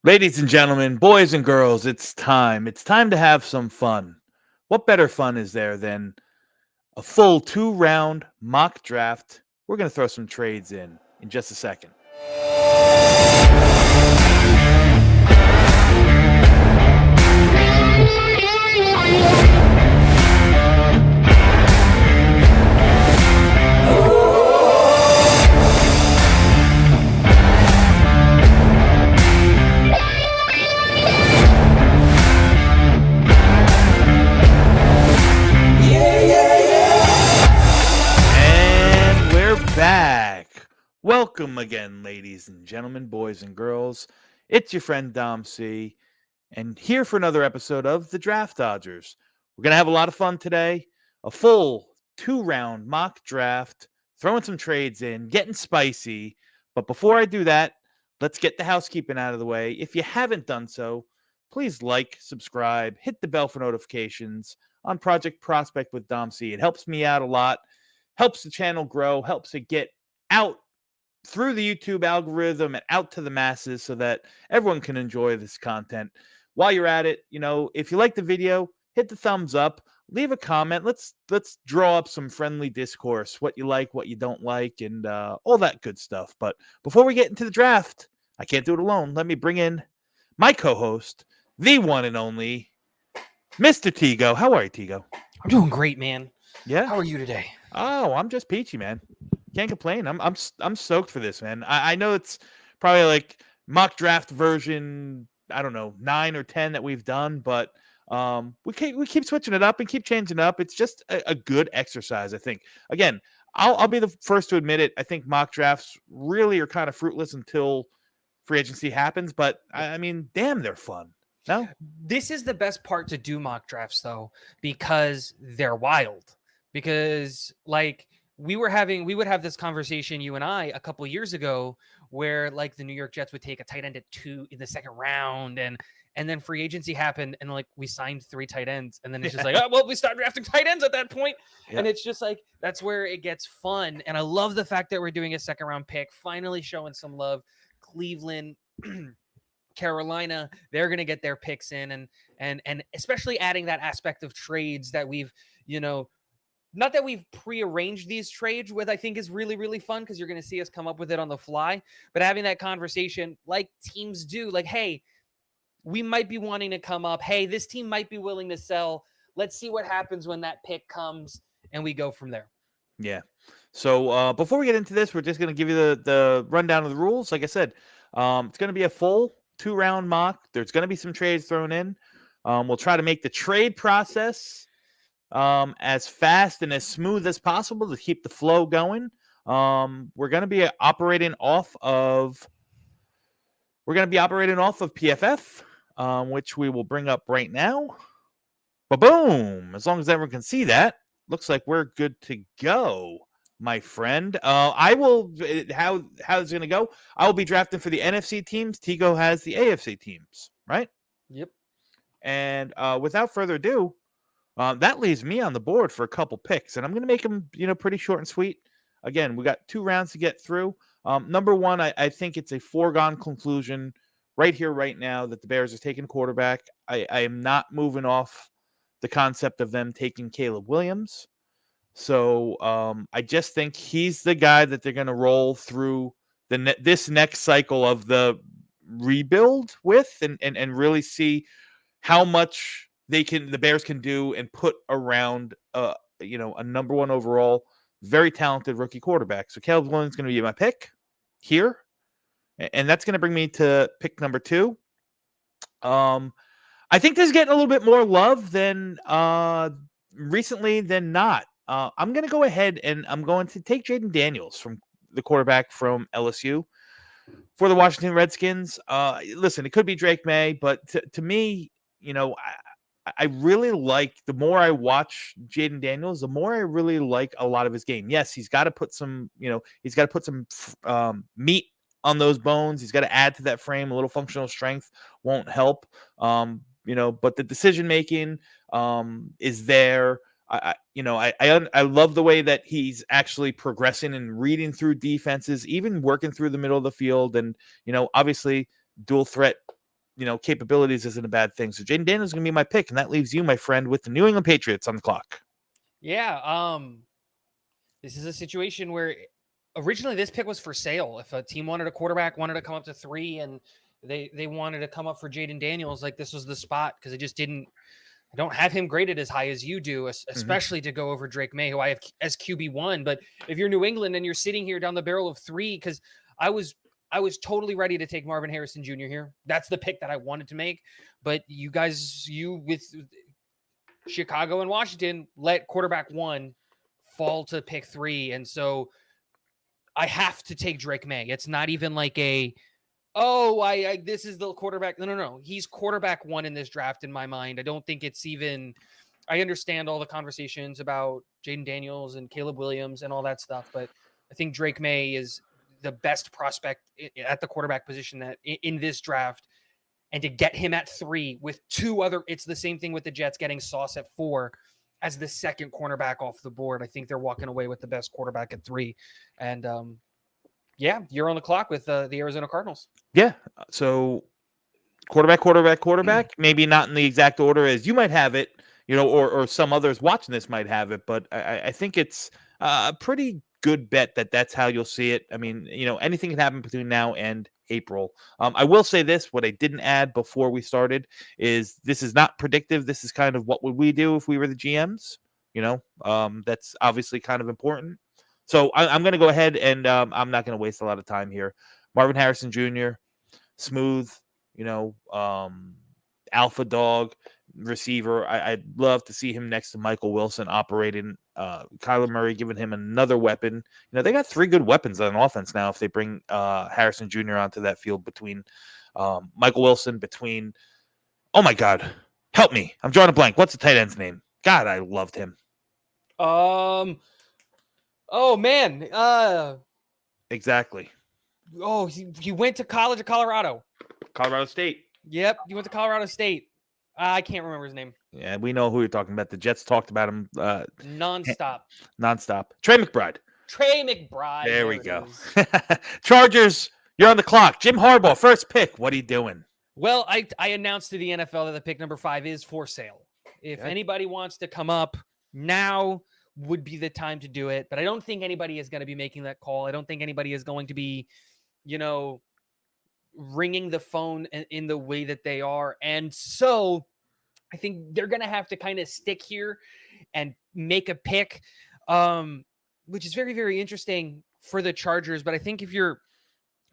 Ladies and gentlemen, boys and girls, it's time. It's time to have some fun. What better fun is there than a full 2 round mock draft? We're going to throw some trades in just a second. And we're back. Welcome again, ladies and gentlemen, boys and girls. It's your friend Dom C, and here for another episode of the Draft Dodgers. We're going to have a lot of fun today. A full 2 round mock draft, throwing some trades in, getting spicy. But before I do that, let's get the housekeeping out of the way. If you haven't done so, please like, subscribe, hit the bell for notifications on Project Prospect with Dom C. It helps me out a lot, helps the channel grow, helps it get out through the YouTube algorithm and out to the masses so that everyone can enjoy this content. While you're at it, if you like the video, hit the thumbs up, leave a comment. Let's draw up some friendly discourse, what you like, what you don't like, and all that good stuff. But before we get into the draft, I can't do it alone. Let me bring in my co-host, the one and only Mr. Tigo. How are you, Tigo? I'm doing great, man. Yeah. How are you today? Oh, I'm just peachy, man. Can't complain. I'm stoked for this, man. I know it's probably like mock draft version, I don't know, 9 or 10 that we've done, but we keep switching it up and keep changing it up. It's just a good exercise, I think. Again, I'll be the first to admit it. I think mock drafts really are kind of fruitless until free agency happens, but I mean, damn, they're fun. No? This is the best part to do mock drafts, though, because they're wild. Because, like, we would have this conversation, you and I, a couple years ago, where like the New York Jets would take a tight end at 2 in the second round, and then free agency happened, and like we signed 3 tight ends, and then it's just like, oh well, we start drafting tight ends at that point, and it's just like that's where it gets fun. And I love the fact that we're doing a second round pick, finally showing some love. Cleveland. Carolina, they're going to get their picks in, and especially adding that aspect of trades that we've, not that we've prearranged these trades with, I think is really, really fun because you're going to see us come up with it on the fly, but having that conversation like teams do, like, hey, we might be wanting to come up. Hey, this team might be willing to sell. Let's see what happens when that pick comes, and we go from there. Yeah. So before we get into this, we're just going to give you the rundown of the rules. Like I said, it's going to be a full 2 round mock. There's going to be some trades thrown in. We'll try to make the trade process as fast and as smooth as possible to keep the flow going. We're going to be operating off of PFF, which we will bring up right now. Ba-boom! As long as everyone can see that, looks like we're good to go, my friend. I will. How it's going to go? I will be drafting for the NFC teams. Tigo has the AFC teams, right? Yep. And without further ado, that leaves me on the board for a couple picks, and I'm going to make them, pretty short and sweet. Again, we got 2 rounds to get through. Number one, I think it's a foregone conclusion right here, right now, that the Bears are taking quarterback. I am not moving off the concept of them taking Caleb Williams. So I just think he's the guy that they're going to roll through this next cycle of the rebuild with, and really see how much the Bears can do and put around a number 1 overall, very talented rookie quarterback. So Caleb Williams is going to be my pick here, and that's going to bring me to pick number 2. I think this is getting a little bit more love than recently than not. I'm going to go ahead and I'm going to take Jaden Daniels, from the quarterback from LSU, for the Washington Redskins. Listen, it could be Drake May, but to me, I really like, the more I watch Jaden Daniels, the more I really like a lot of his game. Yes, he's got to put some, meat on those bones. He's got to add to that frame. A little functional strength won't help. But the decision making is there. I love the way that he's actually progressing and reading through defenses, even working through the middle of the field, and obviously dual threat capabilities isn't a bad thing. So Jaden Daniels is going to be my pick, and that leaves you, my friend, with the New England Patriots on the clock. Yeah. This is a situation where originally this pick was for sale. If a team wanted a quarterback, wanted to come up to 3, and they wanted to come up for Jaden Daniels, like this was the spot because it just didn't. I don't have him graded as high as you do, especially to go over Drake May, who I have as QB1. But if you're New England and you're sitting here down the barrel of 3, because I was totally ready to take Marvin Harrison Jr. here. That's the pick that I wanted to make. But you guys, you with Chicago and Washington, let quarterback 1 fall to pick 3. And so I have to take Drake May. It's not even like I this is the quarterback. No. He's quarterback 1 in this draft in my mind. I don't think it's even. I understand all the conversations about Jaden Daniels and Caleb Williams and all that stuff, but I think Drake May is the best prospect at the quarterback position that in this draft. And to get him at 3 with 2 other, it's the same thing with the Jets getting Sauce at 4 as the second cornerback off the board. I think they're walking away with the best quarterback at 3. And yeah, you're on the clock with the Arizona Cardinals. Yeah. So quarterback. Maybe not in the exact order as you might have it, or some others watching this might have it. But I think it's a pretty good bet that that's how you'll see it. I mean, anything can happen between now and April. I will say this: what I didn't add before we started is this is not predictive. This is kind of what would we do if we were the GMs. That's obviously kind of important. So I'm going to go ahead and I'm not going to waste a lot of time here. Marvin Harrison Jr., smooth, alpha dog receiver. I'd love to see him next to Michael Wilson operating. Kyler Murray giving him another weapon. They got 3 good weapons on offense now if they bring Harrison Jr. onto that field between Michael Wilson, oh my God, help me. I'm drawing a blank. What's the tight end's name? God, I loved him. Oh man. Exactly. Oh, he went to College of Colorado. Colorado State. Yep, he went to Colorado State. I can't remember his name. Yeah, we know who you're talking about. The Jets talked about him nonstop. Trey McBride. There we go. Chargers, you're on the clock. Jim Harbaugh, first pick. What are you doing? Well, I announced to the NFL that the pick number 5 is for sale. If anybody wants to come up, now would be the time to do it. But I don't think anybody is going to be making that call. I don't think anybody is going to be, ringing the phone in the way that they are. And so I think they're going to have to kind of stick here and make a pick, which is very, very interesting for the Chargers. But I think if you're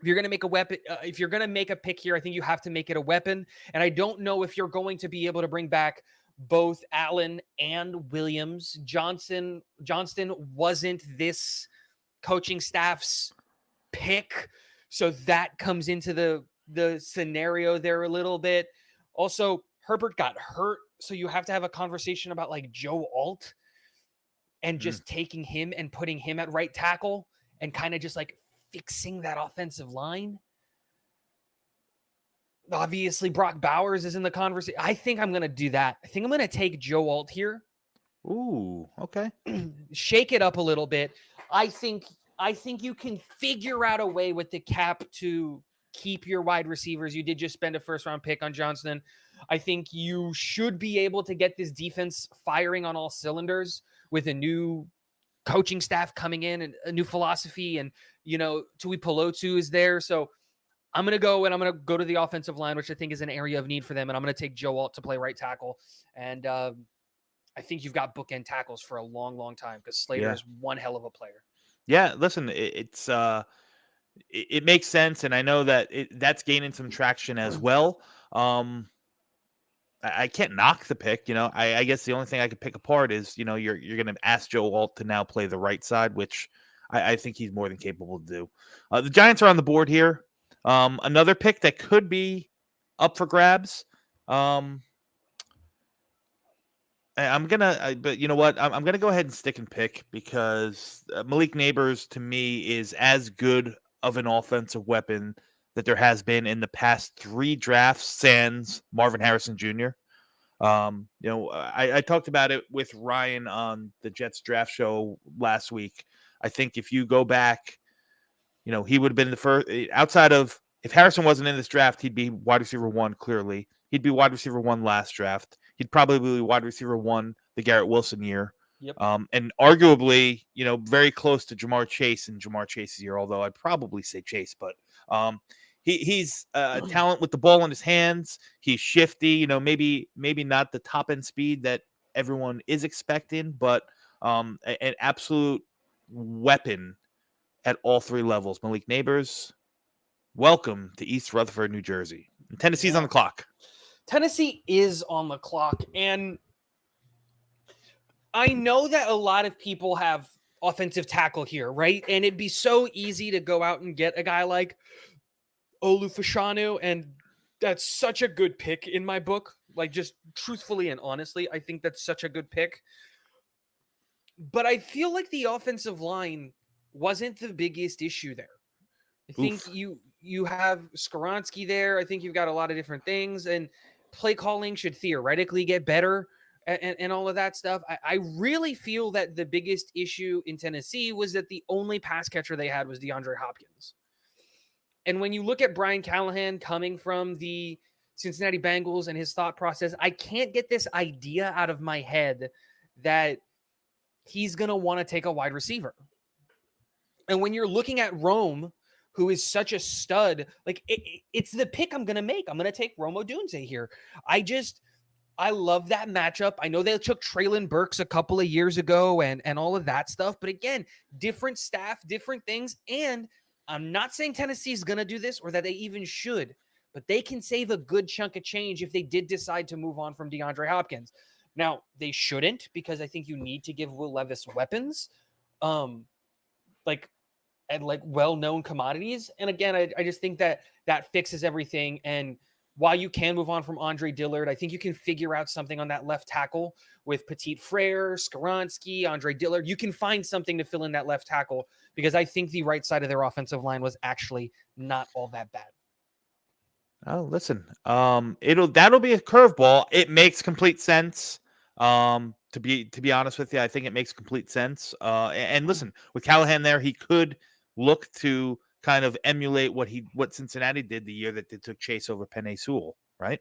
going to make a weapon, if you're going to make a pick here, I think you have to make it a weapon. And I don't know if you're going to be able to bring back both Allen and Williams. Johnston wasn't this coaching staff's pick. So that comes into the scenario there a little bit. Also, Herbert got hurt. So you have to have a conversation about like Joe Alt and just taking him and putting him at right tackle and kind of just like fixing that offensive line. Obviously, Brock Bowers is in the conversation. I think I'm going to do that. I think I'm going to take Joe Alt here. Ooh, okay. Shake it up a little bit. I think you can figure out a way with the cap to keep your wide receivers. You did just spend a first-round pick on Johnston. I think you should be able to get this defense firing on all cylinders with a new coaching staff coming in and a new philosophy. And, Tui Pelotu is there. So I'm going to go to the offensive line, which I think is an area of need for them. And I'm going to take Joe Alt to play right tackle. And I think you've got bookend tackles for a long, long time because Slater is one hell of a player. Yeah, listen, it makes sense, and I know that that's gaining some traction as well. I can't knock the pick, I guess the only thing I could pick apart is, you're going to ask Joe Alt to now play the right side, which I think he's more than capable to do. The Giants are on the board here. Another pick that could be up for grabs. But you know what? I'm gonna go ahead and stick and pick because Malik Neighbors to me is as good of an offensive weapon that there has been in the past 3 drafts sans Marvin Harrison Jr. I talked about it with Ryan on the Jets draft show last week. I think if you go back, he would have been the first outside of if Harrison wasn't in this draft, he'd be wide receiver one, clearly. He'd be wide receiver one last draft. He'd probably be wide receiver one the Garrett Wilson year. Yep. And arguably, very close to Jamar Chase in Jamar Chase's year, although I'd probably say Chase, but he's a talent with the ball in his hands. He's shifty, maybe not the top end speed that everyone is expecting, but an absolute weapon at all three levels. Malik Neighbors, welcome to East Rutherford, New Jersey. And Tennessee's on the clock. Tennessee is on the clock, and I know that a lot of people have offensive tackle here, right? And it'd be so easy to go out and get a guy like Olu Fashanu, and that's such a good pick in my book. Like, just truthfully and honestly, I think that's such a good pick. But I feel like the offensive line wasn't the biggest issue there. I think you have Skaronski there. I think you've got a lot of different things, and play calling should theoretically get better and all of that stuff. I really feel that the biggest issue in Tennessee was that the only pass catcher they had was DeAndre Hopkins. And when you look at Brian Callahan coming from the Cincinnati Bengals and his thought process, I can't get this idea out of my head that he's going to want to take a wide receiver. And when you're looking at Rome, who is such a stud, like it's the pick I'm going to make. I'm going to take Rome Odunze here. I love that matchup. I know they took Traylon Burks a couple of years ago and all of that stuff. But again, different staff, different things. And I'm not saying Tennessee's going to do this or that they even should, but they can save a good chunk of change if they did decide to move on from DeAndre Hopkins. Now, they shouldn't, because I think you need to give Will Levis weapons, like well-known commodities. And again, I just think that fixes everything. And while you can move on from Andre Dillard, I think you can figure out something on that left tackle with Petit Frere, Skaronski, Andre Dillard. You can find something to fill in that left tackle, because I think the right side of their offensive line was actually not all that bad. Oh, listen, that'll be a curveball. It makes complete sense. To be honest with you, I think it makes complete sense. And listen, with Callahan there, he could look to kind of emulate what Cincinnati did the year that they took Chase over Penei Sewell, right?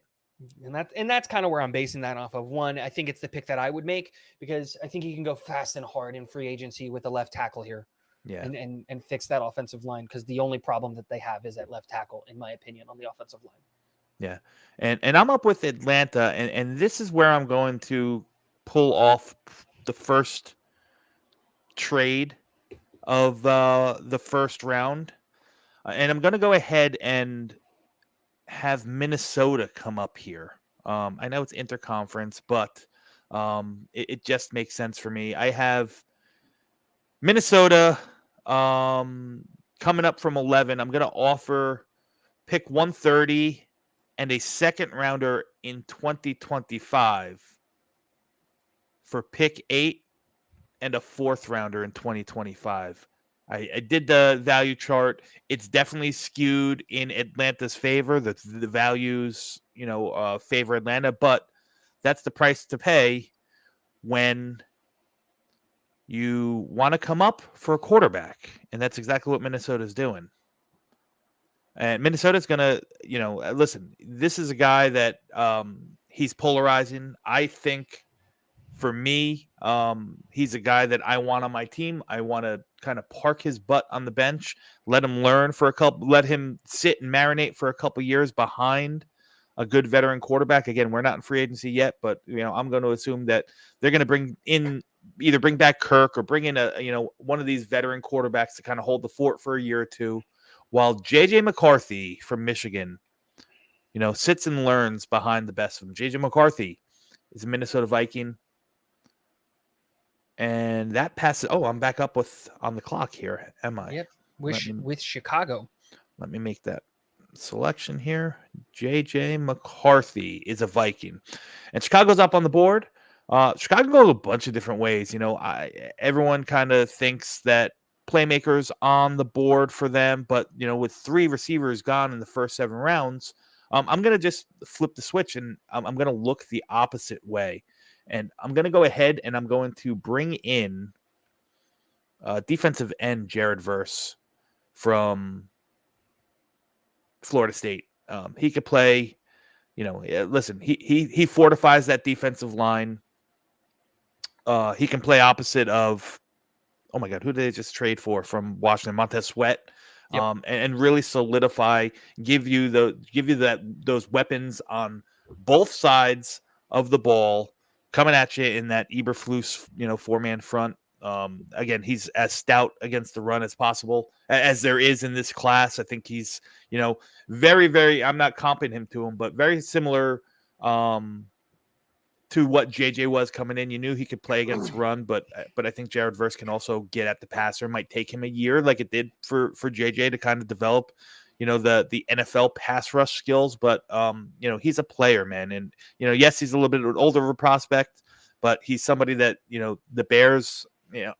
And that's kind of where I'm basing that off of. One, I think it's the pick that I would make, because I think you can go fast and hard in free agency with the left tackle here. Yeah. And fix that offensive line, because the only problem that they have is at left tackle, in my opinion, on the offensive line. Yeah. And I'm up with Atlanta, and this is where I'm going to pull off the first trade of the first round. And I'm going to go ahead and have Minnesota come up here. I know it's interconference, but it just makes sense for me. I have Minnesota coming up from 11. I'm going to offer pick 130 and a second rounder in 2025 for pick 8 and a fourth rounder in 2025. I did the value chart. It's definitely skewed in Atlanta's favor. The values, favor Atlanta, but that's the price to pay when you want to come up for a quarterback, and that's exactly what Minnesota's doing. And Minnesota's going to, listen, this is a guy that he's polarizing. I think for me, he's a guy that I want on my team. I want to kind of park his butt on the bench, let him learn let him sit and marinate for a couple years behind a good veteran quarterback. Again, we're not in free agency yet, but I'm going to assume that they're going to either bring back Kirk or bring in one of these veteran quarterbacks to kind of hold the fort for a year or two, while JJ McCarthy from Michigan, sits and learns behind the best of them. JJ McCarthy is a Minnesota Viking. And that passes. Oh, I'm back up on the clock here. Am I? Yep. With Chicago. Let me make that selection here. JJ McCarthy is a Viking, and Chicago's up on the board. Chicago goes a bunch of different ways. Everyone kind of thinks that playmakers on the board for them, but with 3 receivers gone in the first 7 rounds, I'm gonna just flip the switch, and I'm gonna look the opposite way. And I'm going to go ahead and I'm going to bring in defensive end Jared Verse from Florida State. He could play. Listen, he fortifies that defensive line. He can play opposite of, oh my God, who did they just trade for from Washington? Montez Sweat, Yep. and really solidify, give you that those weapons on both sides of the ball coming at you in that Eberflus, 4-man front. Again, he's as stout against the run as possible as there is in this class. I think he's, very, very. I'm not comping him to him, but very similar. To what JJ was coming in. You knew he could play against run, but I think Jared Verse can also get at the passer. It might take him a year, like it did for JJ, to kind of develop, the NFL pass rush skills. But he's a player, man, and yes, he's a little bit older of a prospect, but he's somebody that the Bears.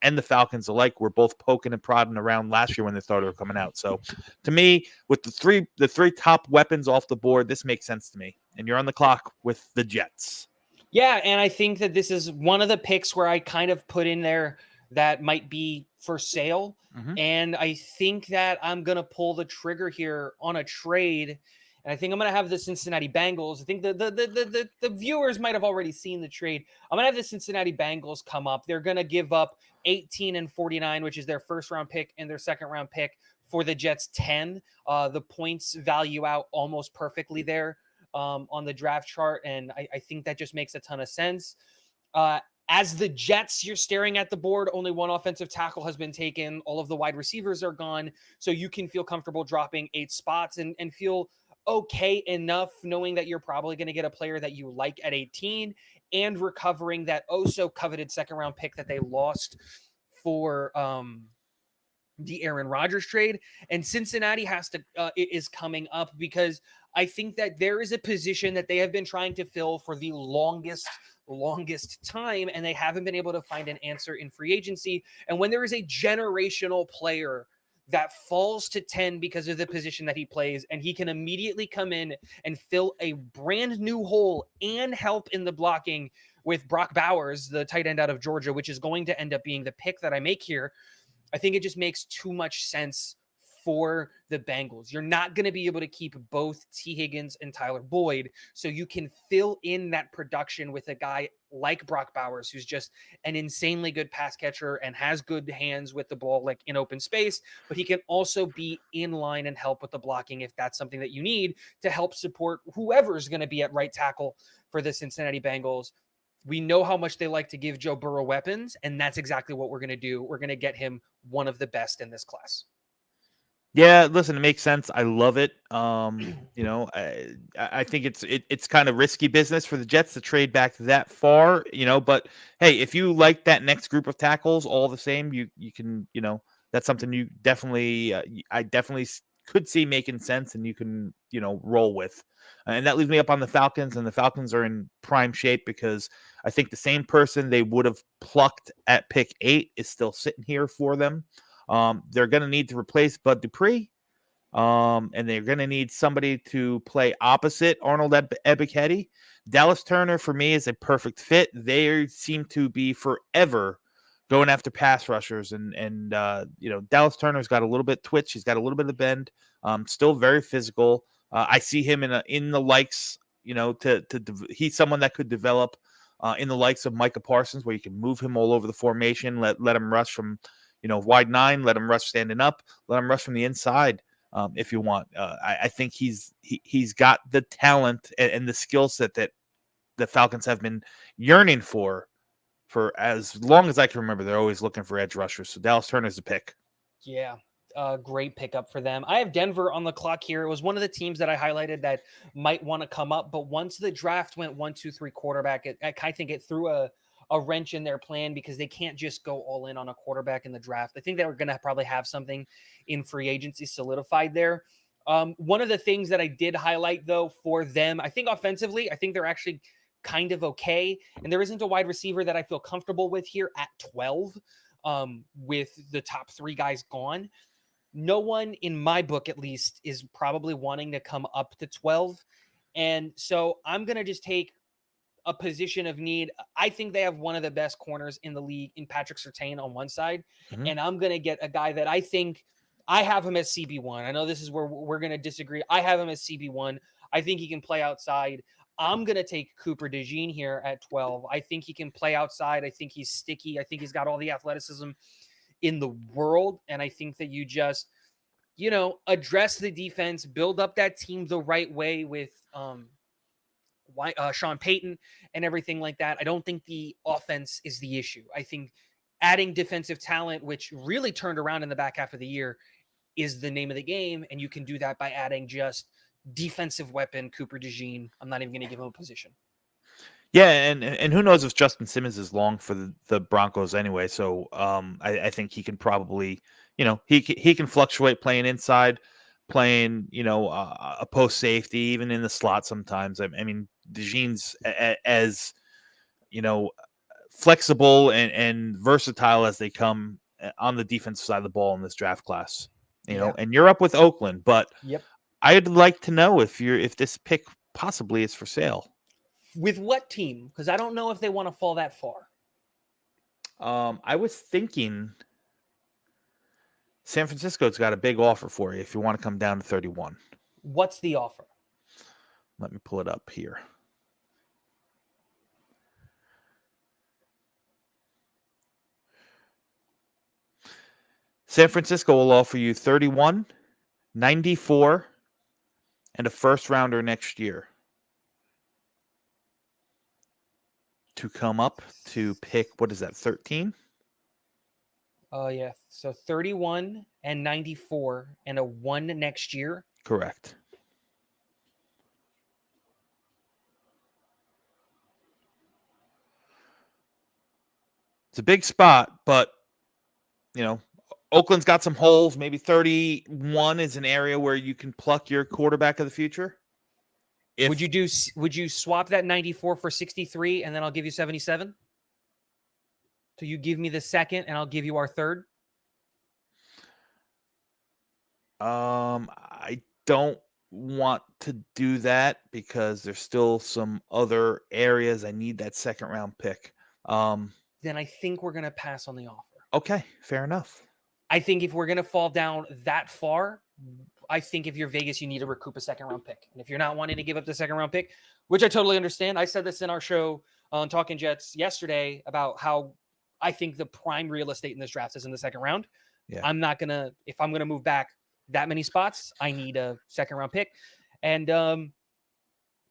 And the Falcons alike were both poking and prodding around last year when they thought they were coming out. So, to me, with the three top weapons off the board, this makes sense to me. And you're on the clock with the Jets. Yeah, and I think that this is one of the picks where I kind of put in there that might be for sale. Mm-hmm. And I think that I'm going to pull the trigger here on a trade. And I think I'm going to have the Cincinnati Bengals. I think the viewers might have already seen the trade. I'm going to have the Cincinnati Bengals come up. They're going to give up 18 and 49, which is their first round pick, and their second round pick for the Jets 10. The points value out almost perfectly there on the draft chart. And I think that just makes a ton of sense. As the Jets, you're staring at the board. Only one offensive tackle has been taken. All of the wide receivers are gone. So you can feel comfortable dropping 8 spots and feel okay enough knowing that you're probably going to get a player that you like at 18 and recovering that so coveted second round pick that they lost for the Aaron Rodgers trade. And Cincinnati is coming up because I think that there is a position that they have been trying to fill for the longest time, and they haven't been able to find an answer in free agency. And when there is a generational player that falls to 10 because of the position that he plays, and he can immediately come in and fill a brand new hole and help in the blocking with Brock Bowers, the tight end out of Georgia, which is going to end up being the pick that I make here, I think it just makes too much sense for the Bengals. You're not going to be able to keep both T. Higgins and Tyler Boyd, so you can fill in that production with a guy like Brock Bowers, who's just an insanely good pass catcher and has good hands with the ball, like in open space, but he can also be in line and help with the blocking if that's something that you need to help support whoever's going to be at right tackle for the Cincinnati Bengals. We know how much they like to give Joe Burrow weapons, and that's exactly what we're going to do. We're going to get him one of the best in this class. Yeah, listen, it makes sense. I love it. I think it's kind of risky business for the Jets to trade back that far, but hey, if you like that next group of tackles all the same, you can, that's something you definitely I definitely could see making sense, and you can, roll with. And that leaves me up on the Falcons, and the Falcons are in prime shape because I think the same person they would have plucked at pick 8 is still sitting here for them. They're going to need to replace Bud Dupree, and they're going to need somebody to play opposite Arnold Ebiketie. Dallas Turner, for me, is a perfect fit. They seem to be forever going after pass rushers, and Dallas Turner's got a little bit twitch. He's got a little bit of bend. Still very physical. I see him in the likes. He's someone that could develop in the likes of Micah Parsons, where you can move him all over the formation, let him rush from wide 9, let him rush standing up, let him rush from the inside if you want. I think he's got the talent and the skill set that the Falcons have been yearning for as long as I can remember. They're always looking for edge rushers. So Dallas Turner's a pick. Yeah, great pickup for them. I have Denver on the clock here. It was one of the teams that I highlighted that might want to come up, but once the draft went 1, 2, 3 quarterback, I think it threw a wrench in their plan because they can't just go all in on a quarterback in the draft. I think they were going to probably have something in free agency solidified there. One of the things that I did highlight though for them, I think offensively, I think they're actually kind of okay. And there isn't a wide receiver that I feel comfortable with here at 12 with the top 3 guys gone. No one in my book, at least, is probably wanting to come up to 12. And so I'm going to just take a position of need. I think they have one of the best corners in the league in Patrick Surtain on one side. Mm-hmm. And I'm going to get a guy that I think I have him as CB1. I know this is where we're going to disagree. I have him as CB1. I think he can play outside. I'm going to take Cooper DeJean here at 12. I think he can play outside. I think he's sticky. I think he's got all the athleticism in the world. And I think that you just, address the defense, build up that team the right way with Sean Payton and everything like that. I don't think the offense is the issue. I think adding defensive talent, which really turned around in the back half of the year, is the name of the game. And you can do that by adding just defensive weapon Cooper DeJean. I'm not even going to give him a position. Yeah, and who knows if Justin Simmons is long for the Broncos anyway. So I think he can probably, he can fluctuate playing inside, playing a post safety, even in the slot sometimes. I mean, DeJean's as flexible and versatile as they come on the defensive side of the ball in this draft class. And you're up with Oakland, but Yep. I'd like to know if this pick possibly is for sale. With what team? Because I don't know if they want to fall that far. I was thinking San Francisco's got a big offer for you if you want to come down to 31. What's the offer? Let me pull it up here. San Francisco will offer you 31, 94, and a first rounder next year to come up to pick, what is that, 13? Oh, yeah. So 31 and 94 and a 1 next year. Correct. It's a big spot, but, Oakland's got some holes. Maybe 31 is an area where you can pluck your quarterback of the future. Would you swap that 94 for 63 and then I'll give you 77? So you give me the second and I'll give you our third? I don't want to do that because there's still some other areas I need that second round pick. Then I think we're going to pass on the offer. Okay, fair enough. I think if we're going to fall down that far, I think if you're Vegas, you need to recoup a second round pick. And if you're not wanting to give up the second round pick, which I totally understand, I said this in our show on Talking Jets yesterday about how I think the prime real estate in this draft is in the second round. Yeah. If I'm going to move back that many spots, I need a second round pick. And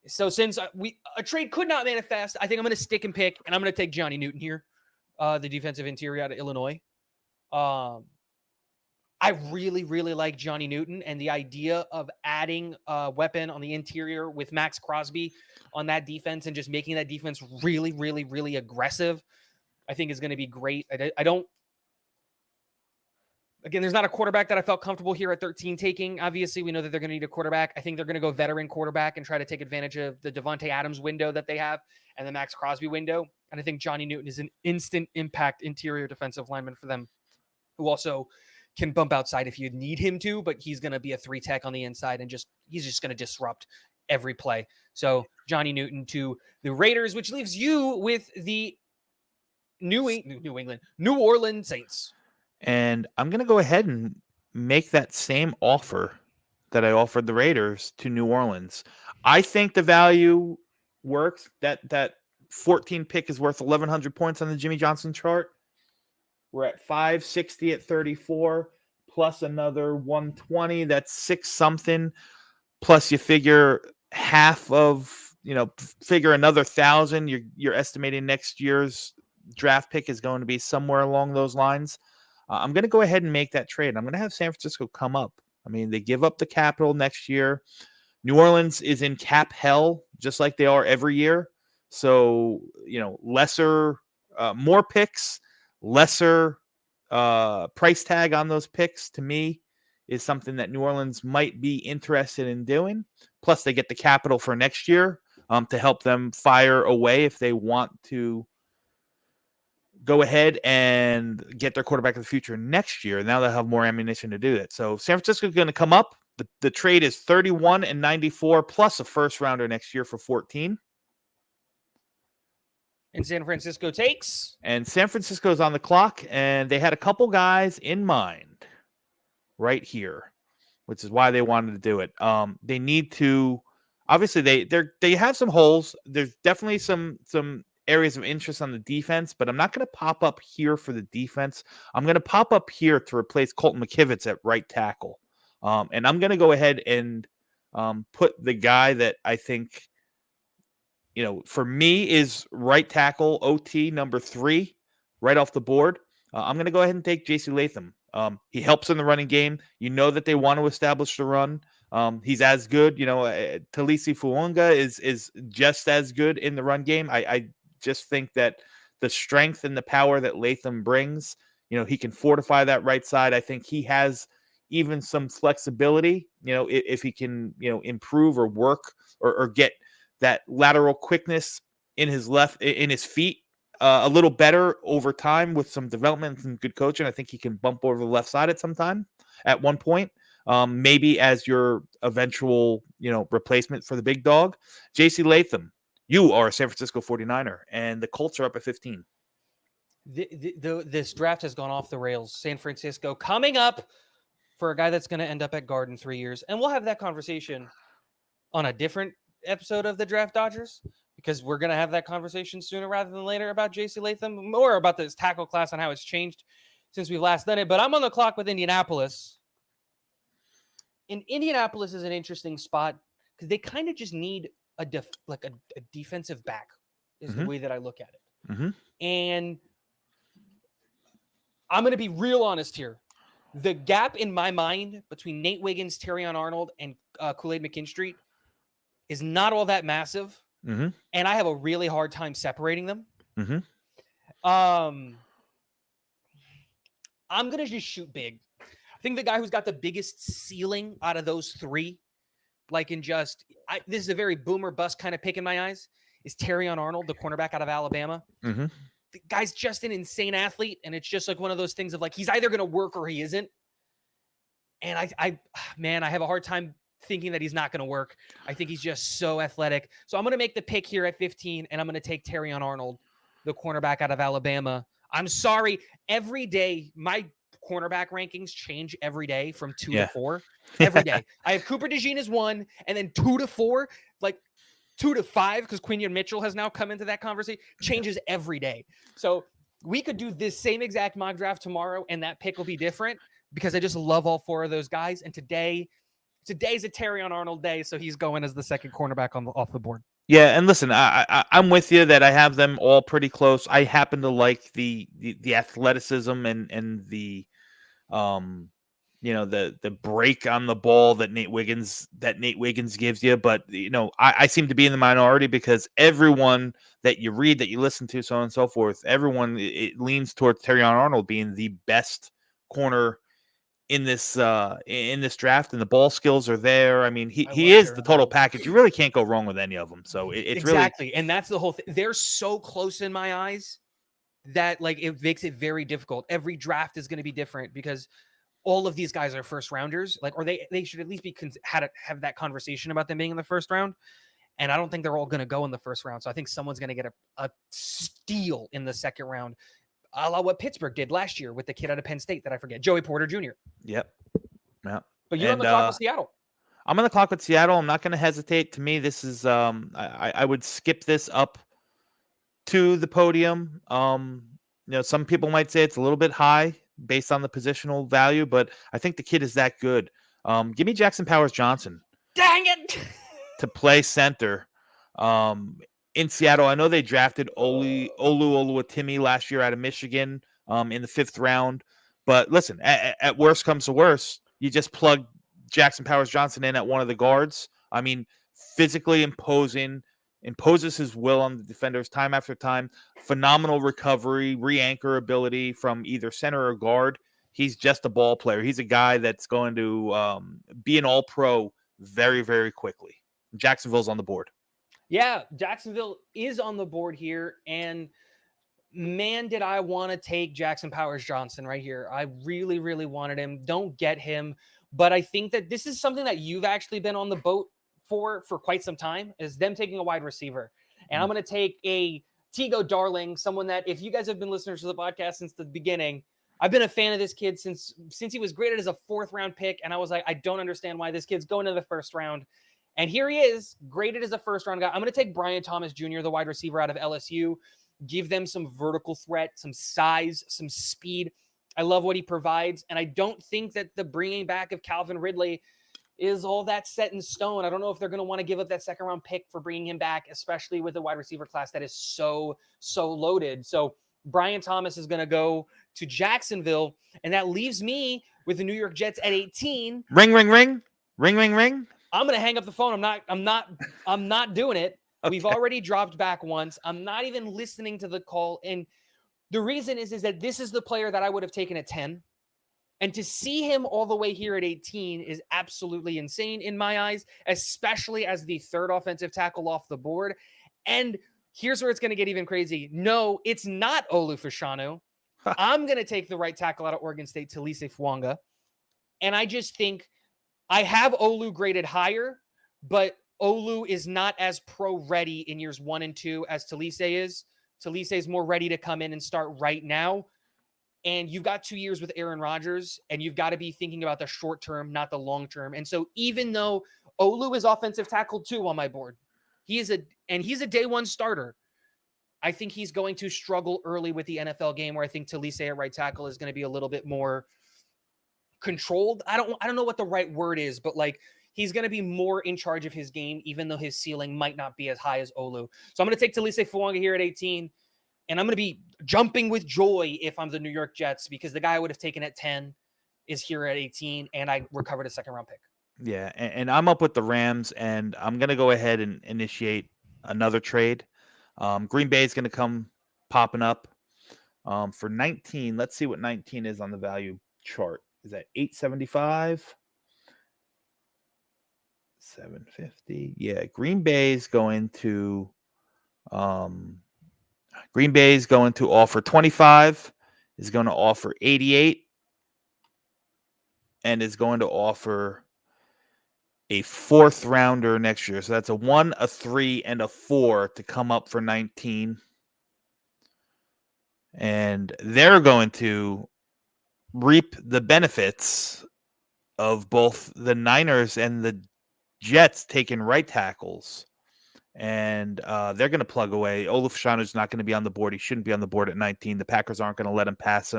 so since a trade could not manifest, I think I'm going to stick and pick, and I'm going to take Johnny Newton here, the defensive interior out of Illinois. I really, really like Johnny Newton, and the idea of adding a weapon on the interior with Max Crosby on that defense and just making that defense really, really, really aggressive, I think is going to be great. Again, there's not a quarterback that I felt comfortable here at 13 taking. Obviously, we know that they're going to need a quarterback. I think they're going to go veteran quarterback and try to take advantage of the Devontae Adams window that they have and the Max Crosby window. And I think Johnny Newton is an instant impact interior defensive lineman for them, who also can bump outside if you need him to, but he's going to be a 3-tech on the inside and he's just going to disrupt every play. So Johnny Newton to the Raiders, which leaves you with the New Orleans Saints. And I'm going to go ahead and make that same offer that I offered the Raiders to New Orleans. I think the value works. That 14 pick is worth 1,100 points on the Jimmy Johnson chart. We're at 560 at 34, plus another 120. That's 6 something. Plus you figure half of, figure another 1,000. You're estimating next year's draft pick is going to be somewhere along those lines. I'm going to go ahead and make that trade. I'm going to have San Francisco come up. I mean, they give up the capital next year. New Orleans is in cap hell, just like they are every year. So, more picks, lesser price tag on those picks, to me, is something that New Orleans might be interested in doing. Plus, they get the capital for next year to help them fire away if they want to go ahead and get their quarterback of the future next year. Now they'll have more ammunition to do it. So San Francisco is going to come up. The trade is 31 and 94 plus a first rounder next year for 14. And San Francisco takes. And San Francisco is on the clock, and they had a couple guys in mind. right here, which is why they wanted to do it. They need to obviously they have some holes. There's definitely some areas of interest on the defense, but I'm not going to pop up here for the defense. I'm going to pop up here to replace Colton McKivitz at right tackle, and I'm going to go ahead and put the guy that I think for me is right tackle OT number 3 right off the board. I'm going to go ahead and take JC Latham. He helps in the running game. You know that they want to establish the run. He's as good. Talisi Fuonga is just as good in the run game. I just think that the strength and the power that Latham brings, he can fortify that right side. I think he has even some flexibility, if he can, improve or work or get that lateral quickness in his feet a little better over time with some development and good coaching. I think he can bump over the left side at one point. Maybe as your eventual, replacement for the big dog. JC Latham, you are a San Francisco 49er, and the Colts are up at 15. This draft has gone off the rails. San Francisco coming up for a guy that's going to end up at guard in 3 years. And we'll have that conversation on a different episode of the Draft Dodgers, because we're going to have that conversation sooner rather than later about JC Latham, more about this tackle class and how it's changed since we've last done it. But I'm on the clock with Indianapolis. And Indianapolis is an interesting spot because they kind of just need a defensive back is the way that I look at it. Mm-hmm. And I'm going to be real honest here. The gap in my mind between Nate Wiggins, Terrion Arnold, and Kool-Aid McKinstry is not all that massive. Mm-hmm. And I have a really hard time separating them. Mm-hmm. I'm going to just shoot big. I think the guy who's got the biggest ceiling out of those three, this is a very boomer bust kind of pick in my eyes, is Terrion Arnold, the cornerback out of Alabama. Mm-hmm. The guy's just an insane athlete, and it's just like one of those things of he's either going to work or he isn't. And I have a hard time thinking that he's not going to work. I think he's just so athletic. So I'm going to make the pick here at 15, and I'm going to take Terrion Arnold, the cornerback out of Alabama. I'm sorry. Every day, my cornerback rankings change every day from 2 to 4. Every day. I have Cooper DeJean as 1, and then 2 to 4, 2 to 5, because Quinion Mitchell has now come into that conversation, changes every day. So we could do this same exact mock draft tomorrow, and that pick will be different because I just love all 4 of those guys. And today's a Terrion Arnold day, so he's going as the second cornerback off the board. Yeah, and listen, I'm with you that I have them all pretty close. I happen to like the athleticism and the the break on the ball that Nate Wiggins gives you. But I seem to be in the minority because everyone that you read, that you listen to, so on and so forth, everyone it leans towards Terrion Arnold being the best corner in this draft, and the ball skills are there. I mean, he is the total package. You really can't go wrong with any of them. So it's exactly, really, and that's the whole thing. They're so close in my eyes that it makes it very difficult. Every draft is going to be different because all of these guys are first rounders, or they should at least be have that conversation about them being in the first round. And I don't think they're all going to go in the first round. So I think someone's going to get a steal in the second round, a la what Pittsburgh did last year with the kid out of Penn State that I forget, Joey Porter Jr. Yep. But you're on the clock with Seattle. I'm on the clock with Seattle. I'm not going to hesitate. To me, this is I would skip this up to the podium. Some people might say it's a little bit high based on the positional value, but I think the kid is that good. Give me Jackson Powers Johnson. Dang it! To play center in Seattle. I know they drafted Oluwatimi last year out of Michigan in the 5th round. But listen, at worst comes to worst, you just plug Jackson Powers Johnson in at one of the guards. I mean, physically imposes his will on the defenders time after time. Phenomenal recovery, re-anchor ability from either center or guard. He's just a ball player. He's a guy that's going to be an all-pro very, very quickly. Jacksonville's on the board. Yeah, Jacksonville is on the board here. And man, did I want to take Jackson Powers Johnson right here. I really, really wanted him. Don't get him. But I think that this is something that you've actually been on the boat for quite some time, is them taking a wide receiver. And I'm going to take a Tigo darling, someone that if you guys have been listeners to the podcast since the beginning, I've been a fan of this kid since he was graded as a 4th-round pick, and I was like, I don't understand why this kid's going to the 1st round. And here he is, graded as a 1st-round guy. I'm going to take Brian Thomas Jr., the wide receiver out of LSU, give them some vertical threat, some size, some speed. I love what he provides, and I don't think that the bringing back of Calvin Ridley is all that set in stone. I don't know if they're going to want to give up that 2nd-round pick for bringing him back, especially with a wide receiver class that is so loaded. So Brian Thomas is going to go to Jacksonville, and that leaves me with the New York Jets at 18. Ring, ring, ring, ring, ring, ring. I'm going to hang up the phone. I'm not doing it. Okay. We've already dropped back once. I'm not even listening to the call. And the reason is that this is the player that I would have taken at 10. And to see him all the way here at 18 is absolutely insane in my eyes, especially as the 3rd offensive tackle off the board. And here's where it's going to get even crazy. No, it's not Olu Fashanu. I'm going to take the right tackle out of Oregon State, Talise Fuanga. And I just think I have Olu graded higher, but Olu is not as pro-ready in years 1 and 2 as Talise is. Talise is more ready to come in and start right now. And you've got 2 years with Aaron Rodgers, and you've got to be thinking about the short term, not the long term. And so even though Olu is offensive tackle 2 on my board, he's a day 1 starter. I think he's going to struggle early with the NFL game, where I think Talise at right tackle is going to be a little bit more controlled. I don't know what the right word is, but like he's going to be more in charge of his game, even though his ceiling might not be as high as Olu. So I'm going to take Talise Fuanga here at 18. And I'm going to be jumping with joy if I'm the New York Jets, because the guy I would have taken at 10 is here at 18, and I recovered a 2nd-round pick. Yeah, and I'm up with the Rams, and I'm going to go ahead and initiate another trade. Green Bay is going to come popping up for 19. Let's see what 19 is on the value chart. Is that 875? 750? Yeah, Green Bay is going to offer 25, is going to offer 88, and is going to offer a 4th rounder next year. So that's a 1, a 3, and a 4 to come up for 19. And they're going to reap the benefits of both the Niners and the Jets taking right tackles. And they're going to plug away. Olaf is not going to be on the board. He shouldn't be on the board at 19. The Packers aren't going to let him pass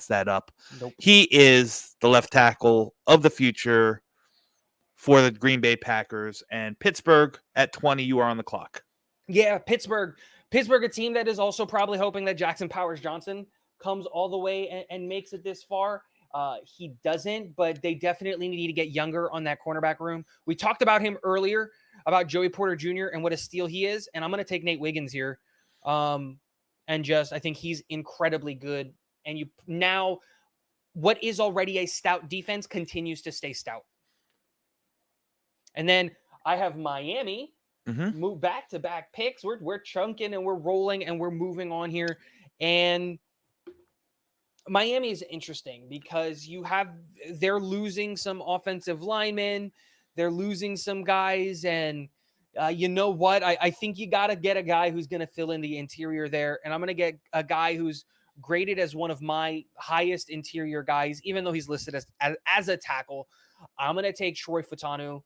that up. Nope. He is the left tackle of the future for the Green Bay Packers. And Pittsburgh at 20, you are on the clock. Yeah, Pittsburgh, a team that is also probably hoping that Jackson Powers-Johnson comes all the way and makes it this far. He doesn't, but they definitely need to get younger on that cornerback room. We talked about him earlier, about Joey Porter Jr. and what a steal he is, and I'm going to take Nate Wiggins here. I think he's incredibly good. And now, what is already a stout defense continues to stay stout. And then I have Miami. Move back-to-back picks. We're chunking and we're rolling and we're moving on here. And Miami is interesting because they're losing some offensive linemen. They're losing some guys. And you know what? I think you got to get a guy who's going to fill in the interior there. And I'm going to get a guy who's graded as one of my highest interior guys, even though he's listed as a tackle. I'm going to take Troy Fautanu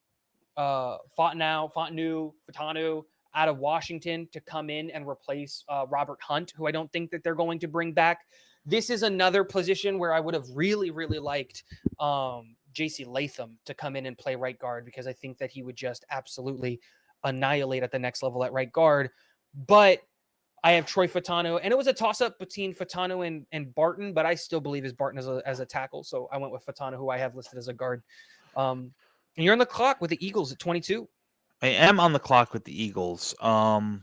out of Washington to come in and replace Robert Hunt, who I don't think that they're going to bring back. This is another position where I would have really, really liked J.C. Latham to come in and play right guard, because I think that he would just absolutely annihilate at the next level at right guard. But I have Troy Fautanu, and it was a toss-up between Fautanu and Barton, but I still believe is Barton as a tackle, so I went with Fautanu, who I have listed as a guard. And you're on the clock with the Eagles at 22. I am on the clock with the Eagles. And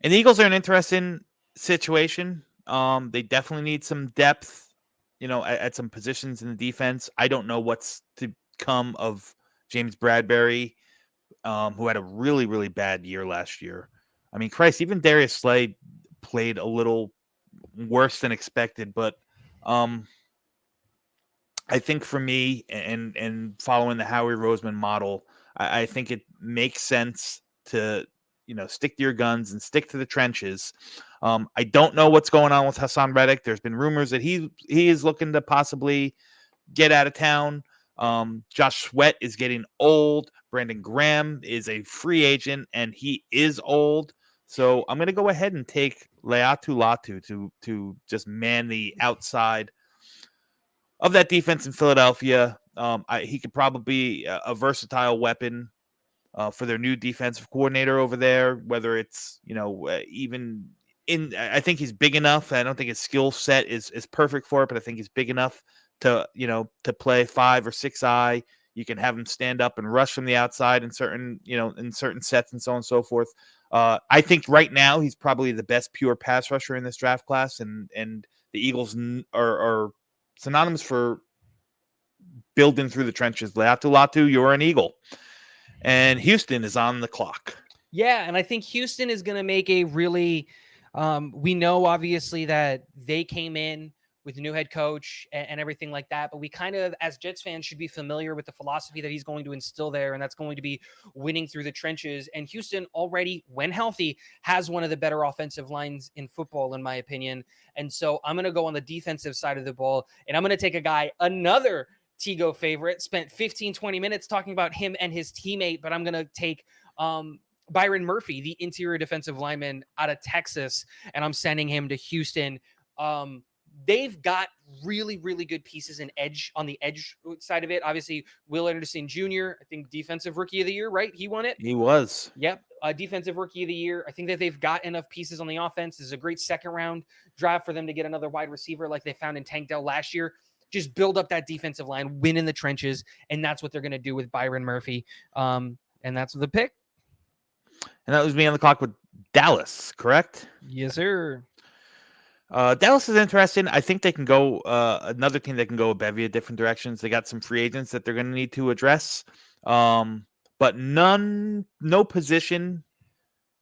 the Eagles are an interesting situation. They definitely need some depth, at some positions in the defense. I don't know what's to come of James Bradbury, who had a really, really bad year last year. I mean, Christ, even Darius Slay played a little worse than expected, but I think for me, and following the Howie Roseman model, I think it makes sense to stick to your guns and stick to the trenches. I don't know what's going on with Hassan Reddick. There's been rumors that he is looking to possibly get out of town. Josh Sweat is getting old. Brandon Graham is a free agent, and he is old. So I'm going to go ahead and take Leatu Latu to just man the outside of that defense in Philadelphia. He could probably be a versatile weapon for their new defensive coordinator over there. Whether it's even in, I think he's big enough. I don't think his skill set is perfect for it, but I think he's big enough to to play 5 or 6 eye. You can have him stand up and rush from the outside in certain sets and so on and so forth. I think right now he's probably the best pure pass rusher in this draft class, and the Eagles are synonymous for building through the trenches. Latu Latu, you're an Eagle. And Houston is on the clock. Yeah, and I think Houston is going to make a really. We know obviously that they came in with a new head coach and everything like that, but we kind of, as Jets fans, should be familiar with the philosophy that he's going to instill there, and that's going to be winning through the trenches. And Houston already, when healthy, has one of the better offensive lines in football, in my opinion. And so I'm going to go on the defensive side of the ball, and I'm going to take a guy, another Tigo favorite, spent 15, 20 minutes talking about him and his teammate, but I'm going to take Byron Murphy, the interior defensive lineman out of Texas, and I'm sending him to Houston. They've got really, really good pieces in edge on the edge side of it. Obviously, Will Anderson Jr., I think defensive rookie of the year, right? He won it. He was. Yep. Defensive rookie of the year. I think that they've got enough pieces on the offense. This is a great second round draft for them to get another wide receiver like they found in Tank Dell last year. Just build up that defensive line, win in the trenches, and that's what they're going to do with Byron Murphy. And that's the pick. And that was me on the clock with Dallas, correct? Yes, sir. Dallas is interesting. I think they can go another team that can go a bevy of different directions. They got some free agents that they're going to need to address, but no position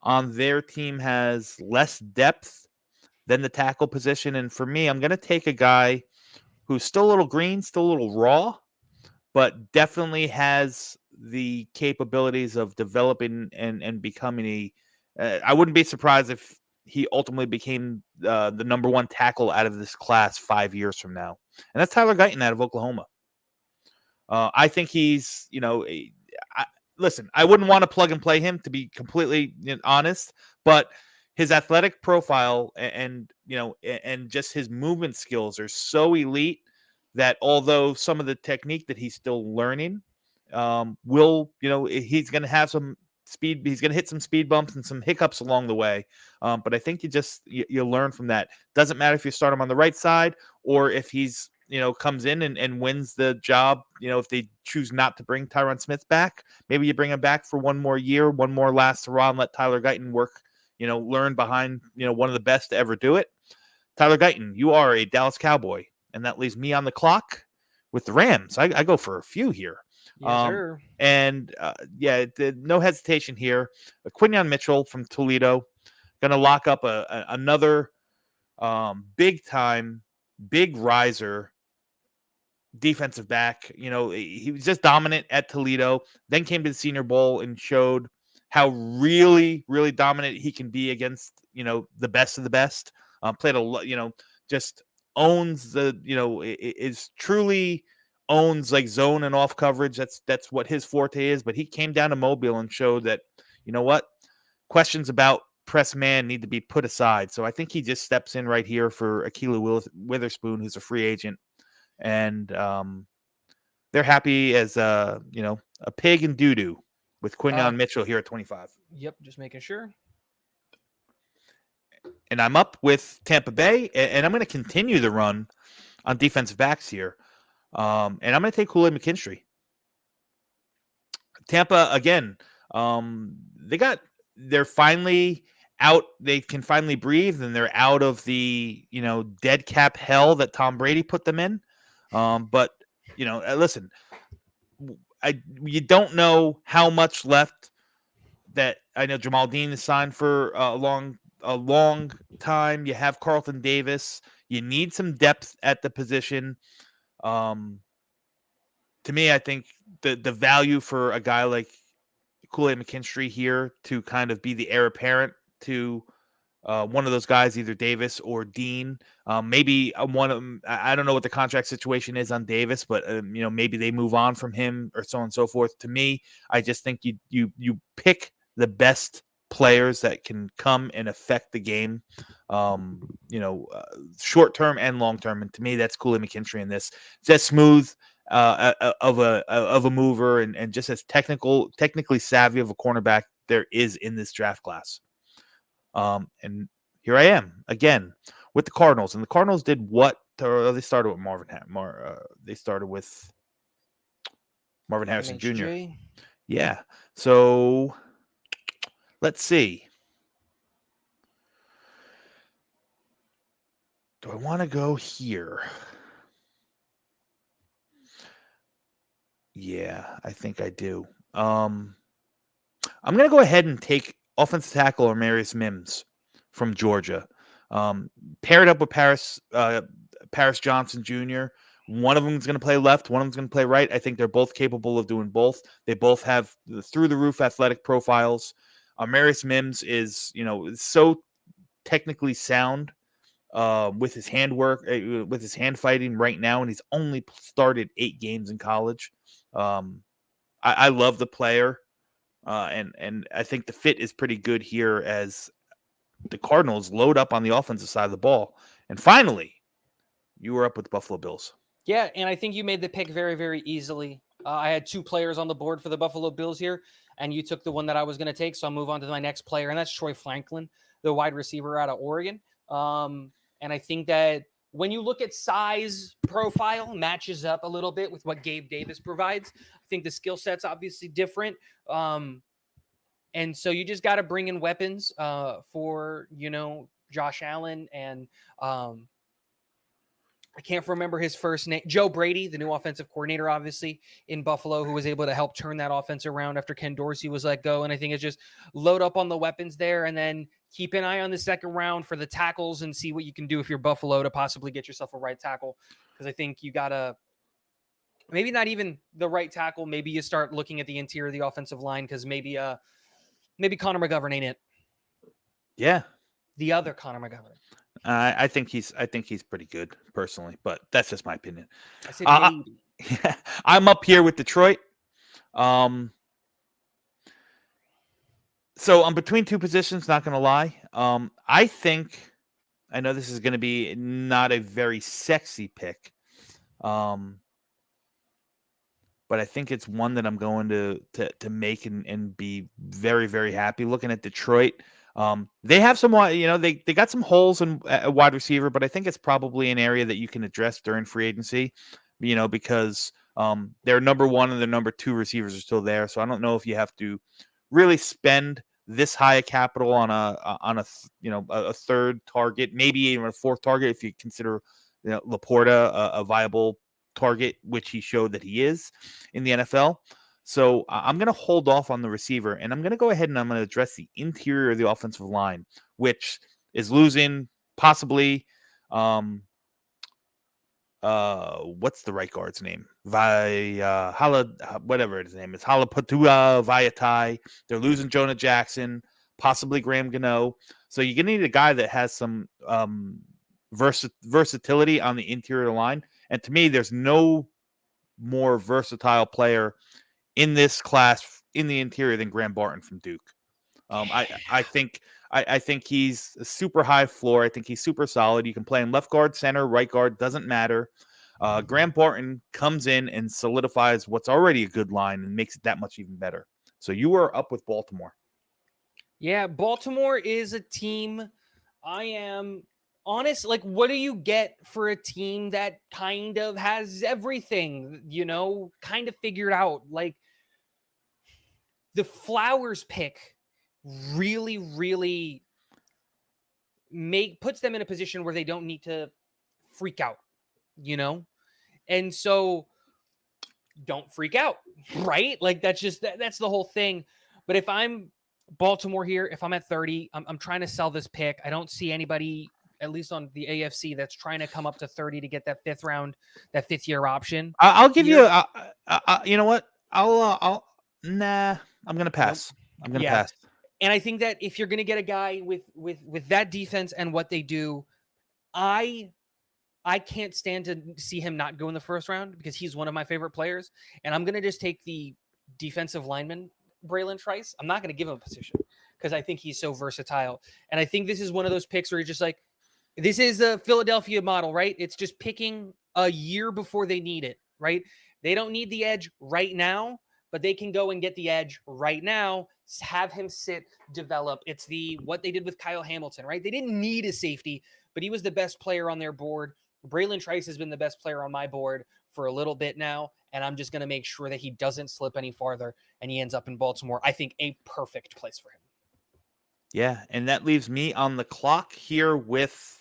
on their team has less depth than the tackle position. And for me, I'm going to take a guy who's still a little green, still a little raw, but definitely has the capabilities of developing and becoming a. I wouldn't be surprised if he ultimately became the number one tackle out of this class 5 years from now, and that's Tyler Guyton out of Oklahoma. I think he's, listen, I wouldn't want to plug and play him, to be completely honest, but his athletic profile and just his movement skills are so elite that although some of the technique that he's still learning, he's going to have some speed. He's going to hit some speed bumps and some hiccups along the way. But I think you learn from that. Doesn't matter if you start him on the right side or if he's comes in and wins the job. If they choose not to bring Tyron Smith back, maybe you bring him back for one more year, one more last hurrah, and let Tyler Guyton work. Learn behind one of the best to ever do it. Tyler Guyton, you are a Dallas Cowboy, and that leaves me on the clock with the Rams. I go for a few here. Yes, sir. And no hesitation here. Quinyon Mitchell from Toledo, going to lock up another big time, big riser defensive back. He was just dominant at Toledo, then came to the Senior Bowl and showed how really, really dominant he can be against, the best of the best. Played just owns is truly owns like zone and off coverage. That's what his forte is. But he came down to Mobile and showed that, what, questions about press man need to be put aside. So I think he just steps in right here for Akilah Witherspoon, who's a free agent, and they're happy as a pig in doo doo with Quinyon Mitchell here at 25. Yep, just making sure. And I'm up with Tampa Bay, and I'm going to continue the run on defensive backs here. And I'm going to take Kool-Aid McKinstry. Tampa, again, they're finally out. They can finally breathe, and they're out of the, dead cap hell that Tom Brady put them in. But, listen, you don't know how much left. That I know Jamal Dean is signed for a long time. You have Carlton Davis. You need some depth at the position. To me, I think the value for a guy like Kool-Aid McKinstry here to kind of be the heir apparent to one of those guys, either Davis or Dean. Maybe one of them. I don't know what the contract situation is on Davis, but maybe they move on from him or so on and so forth. To me, I just think you pick the best players that can come and affect the game, um, short term and long term. And to me, that's Cooley McKinstry in this. It's as smooth of a mover and just as technically savvy of a cornerback there is in this draft class. And here I am again with the Cardinals, and the Cardinals did what? They started with they started with Marvin Harrison Jr. MHJ. Yeah. So let's see. Do I want to go here? Yeah, I think I do. I'm going to go ahead and take offensive tackle Amarius Mims from Georgia. Um, Paired up with Paris Johnson Jr. One of them is going to play left. One of them is going to play right. I think they're both capable of doing both. They both have through the roof athletic profiles. Amarius Mims is, so technically sound with his handwork, with his hand fighting right now, and he's only started 8 games in college. I love the player. And I think the fit is pretty good here as the Cardinals load up on the offensive side of the ball. And finally, you were up with the Buffalo Bills. Yeah, and I think you made the pick very, very easily. I had 2 players on the board for the Buffalo Bills here, and you took the one that I was going to take. So I'll move on to my next player, and that's Troy Franklin, the wide receiver out of Oregon. And I think that when you look at size profile, matches up a little bit with what Gabe Davis provides. I think the skill set's obviously different. And so you just got to bring in weapons for, Josh Allen and I can't remember his first name. Joe Brady, the new offensive coordinator, obviously in Buffalo, who was able to help turn that offense around after Ken Dorsey was let go. And I think it's just load up on the weapons there and then keep an eye on the second round for the tackles and see what you can do if you're Buffalo to possibly get yourself a right tackle. Because I think you got to maybe not even the right tackle. Maybe you start looking at the interior of the offensive line because maybe Connor McGovern ain't it. Yeah. The other Connor McGovern. I think he's pretty good personally, but that's just my opinion. I said maybe. Yeah, I'm up here with Detroit. So I'm between 2 positions, not going to lie. I know this is going to be not a very sexy pick. But I think it's one that I'm going to make and be very, very happy. Looking at Detroit, they have some, they got some holes in a wide receiver, but I think it's probably an area that you can address during free agency, because their number 1 and their number 2 receivers are still there. So I don't know if you have to really spend this high a capital on a third target, maybe even a 4th target if you consider Laporta a viable target, which he showed that he is in the NFL. So I'm going to hold off on the receiver, and I'm going to go ahead and I'm going to address the interior of the offensive line, which is losing possibly. What's the right guard's name? Whatever his name is, Halapatua Vaitai. They're losing Jonah Jackson, possibly Graham Gano. So you're gonna need a guy that has some versatility on the interior of the line. And to me, there's no more versatile player in this class in the interior than Graham Barton from Duke. I think he's a super high floor. I think he's super solid. You can play him left guard, center, right guard, doesn't matter. Graham Barton comes in and solidifies what's already a good line and makes it that much even better. So you are up with Baltimore. Yeah, Baltimore is a team I am honest. Like, what do you get for a team that kind of has everything, kind of figured out? Like, the Flowers pick really, really puts them in a position where they don't need to freak out, And so don't freak out, right? Like that's the whole thing. But if I'm Baltimore here, if I'm at 30, I'm trying to sell this pick. I don't see anybody, at least on the AFC, that's trying to come up to 30 to get that 5th round, that 5th year option. I'll give you. You know what? I'll. Nah. I'm gonna pass. Nope. I'm gonna pass. And I think that if you're going to get a guy with that defense and what they do, I I can't stand to see him not go in the first round because he's one of my favorite players. And I'm going to just take the defensive lineman, Braylon Trice. I'm not going to give him a position because I think he's so versatile. And I think this is one of those picks where you're just like, this is a Philadelphia model, right? It's just picking a year before they need it, right? They don't need the edge right now, but they can go and get the edge right now, have him sit, develop. It's the what they did with Kyle Hamilton, right? They didn't need a safety, but he was the best player on their board. Braylon Trice has been the best player on my board for a little bit now, and I'm just going to make sure that he doesn't slip any farther and he ends up in Baltimore. I think a perfect place for him. Yeah, and that leaves me on the clock here with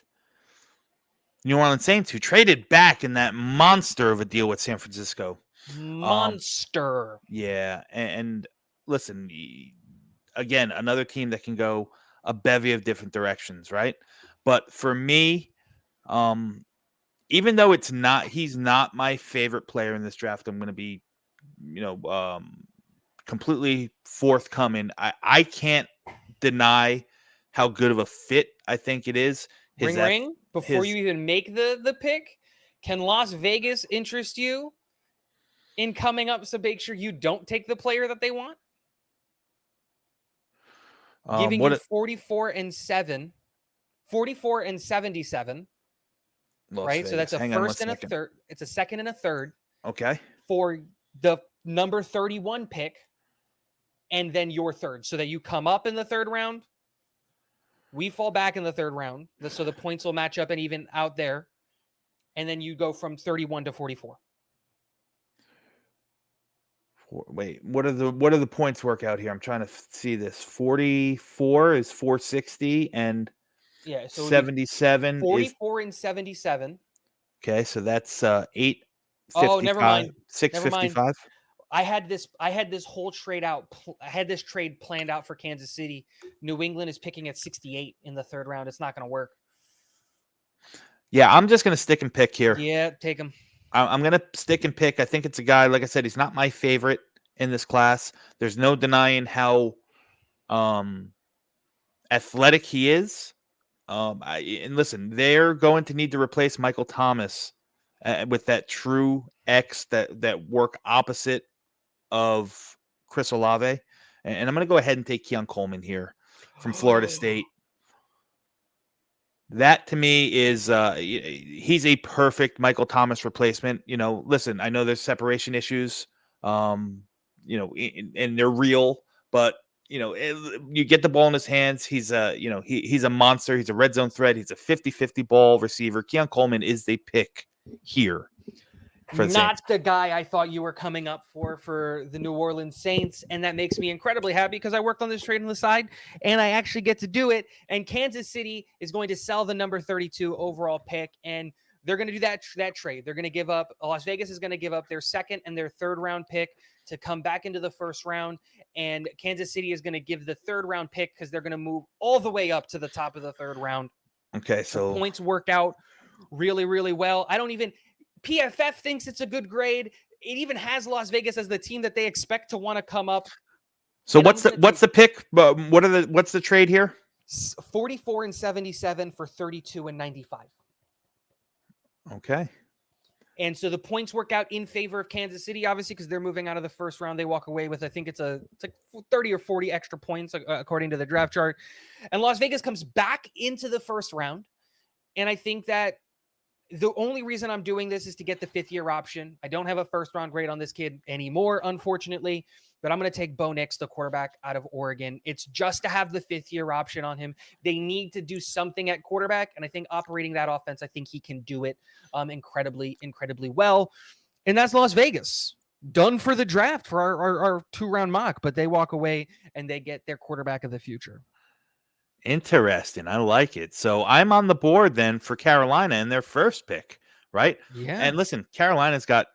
New Orleans Saints, who traded back in that monster of a deal with San Francisco. Monster. Yeah, and listen, again, another team that can go a bevy of different directions, right? But for me, even though he's not my favorite player in this draft, I'm going to be, completely forthcoming. I can't deny how good of a fit I think it is. Ring. Before you His even make the pick, can Las Vegas interest you in coming up to make sure you don't take the player that they want? Giving you what 44 and 7, 44 and 77, Las right? So that's Vegas. a Hang on one first and a second. third. It's a second and a third Okay. for the number 31 pick and then your third so that you come up in the third round. We fall back in the third round. So the points will match up and even out there. And then you go from 31 to 44. Wait, what are the points work out here? I'm trying to see this. 44 is 460 and Yeah, so it would be 77 is 44 and 77. okay, so that's Oh, never 855, mind. Never mind. 655. I had this whole trade out. I had this trade planned out for Kansas City. New England is picking at 68 in the third round. It's not going to work. Yeah, I'm just going to stick and pick here. Yeah, take him. I'm going to stick and pick. I think it's a guy, like I said, he's not my favorite in this class. There's no denying how athletic he is. And listen, they're going to need to replace Michael Thomas with that true X that work opposite of Chris Olave. And I'm going to go ahead and take Keon Coleman here from Florida State. That to me is he's a perfect Michael Thomas replacement. Listen, I know there's separation issues, and they're real, but you get the ball in his hands. He's he's a monster. He's a red zone threat. He's a 50-50 ball receiver. Keon Coleman is the pick here for the Not Saints. the guy I thought you were coming up for the New Orleans Saints, and that makes me incredibly happy because I worked on this trade on the side, and I actually get to do it. And Kansas City is going to sell the number 32 overall pick, and they're going to do that trade. They're going to give up. Las Vegas is going to give up their second and their third round pick to come back into the first round, and Kansas City is going to give the third round pick because they're going to move all the way up to the top of the third round. Okay, The points work out really, really well. PFF thinks it's a good grade. It even has Las Vegas as the team that they expect to want to come up. so what's the pick? What's the trade here? 44 and 77 for 32 and 95. Okay. And so the points work out in favor of Kansas City, obviously, because they're moving out of the first round. They walk away with, I think it's like 30 or 40 extra points, according to the draft chart. And Las Vegas comes back into the first round. And I think that the only reason I'm doing this is to get the fifth-year option. I don't have a first-round grade on this kid anymore, unfortunately, but I'm going to take Bo Nix, the quarterback out of Oregon. It's just to have the fifth-year option on him. They need to do something at quarterback, and I think operating that offense, I think he can do it incredibly, incredibly well. And that's Las Vegas. Done for the draft for our two-round mock, but they walk away and they get their quarterback of the future. Interesting. I like it. So I'm on the board then for Carolina in their first pick, right? Yeah. And listen, Carolina's got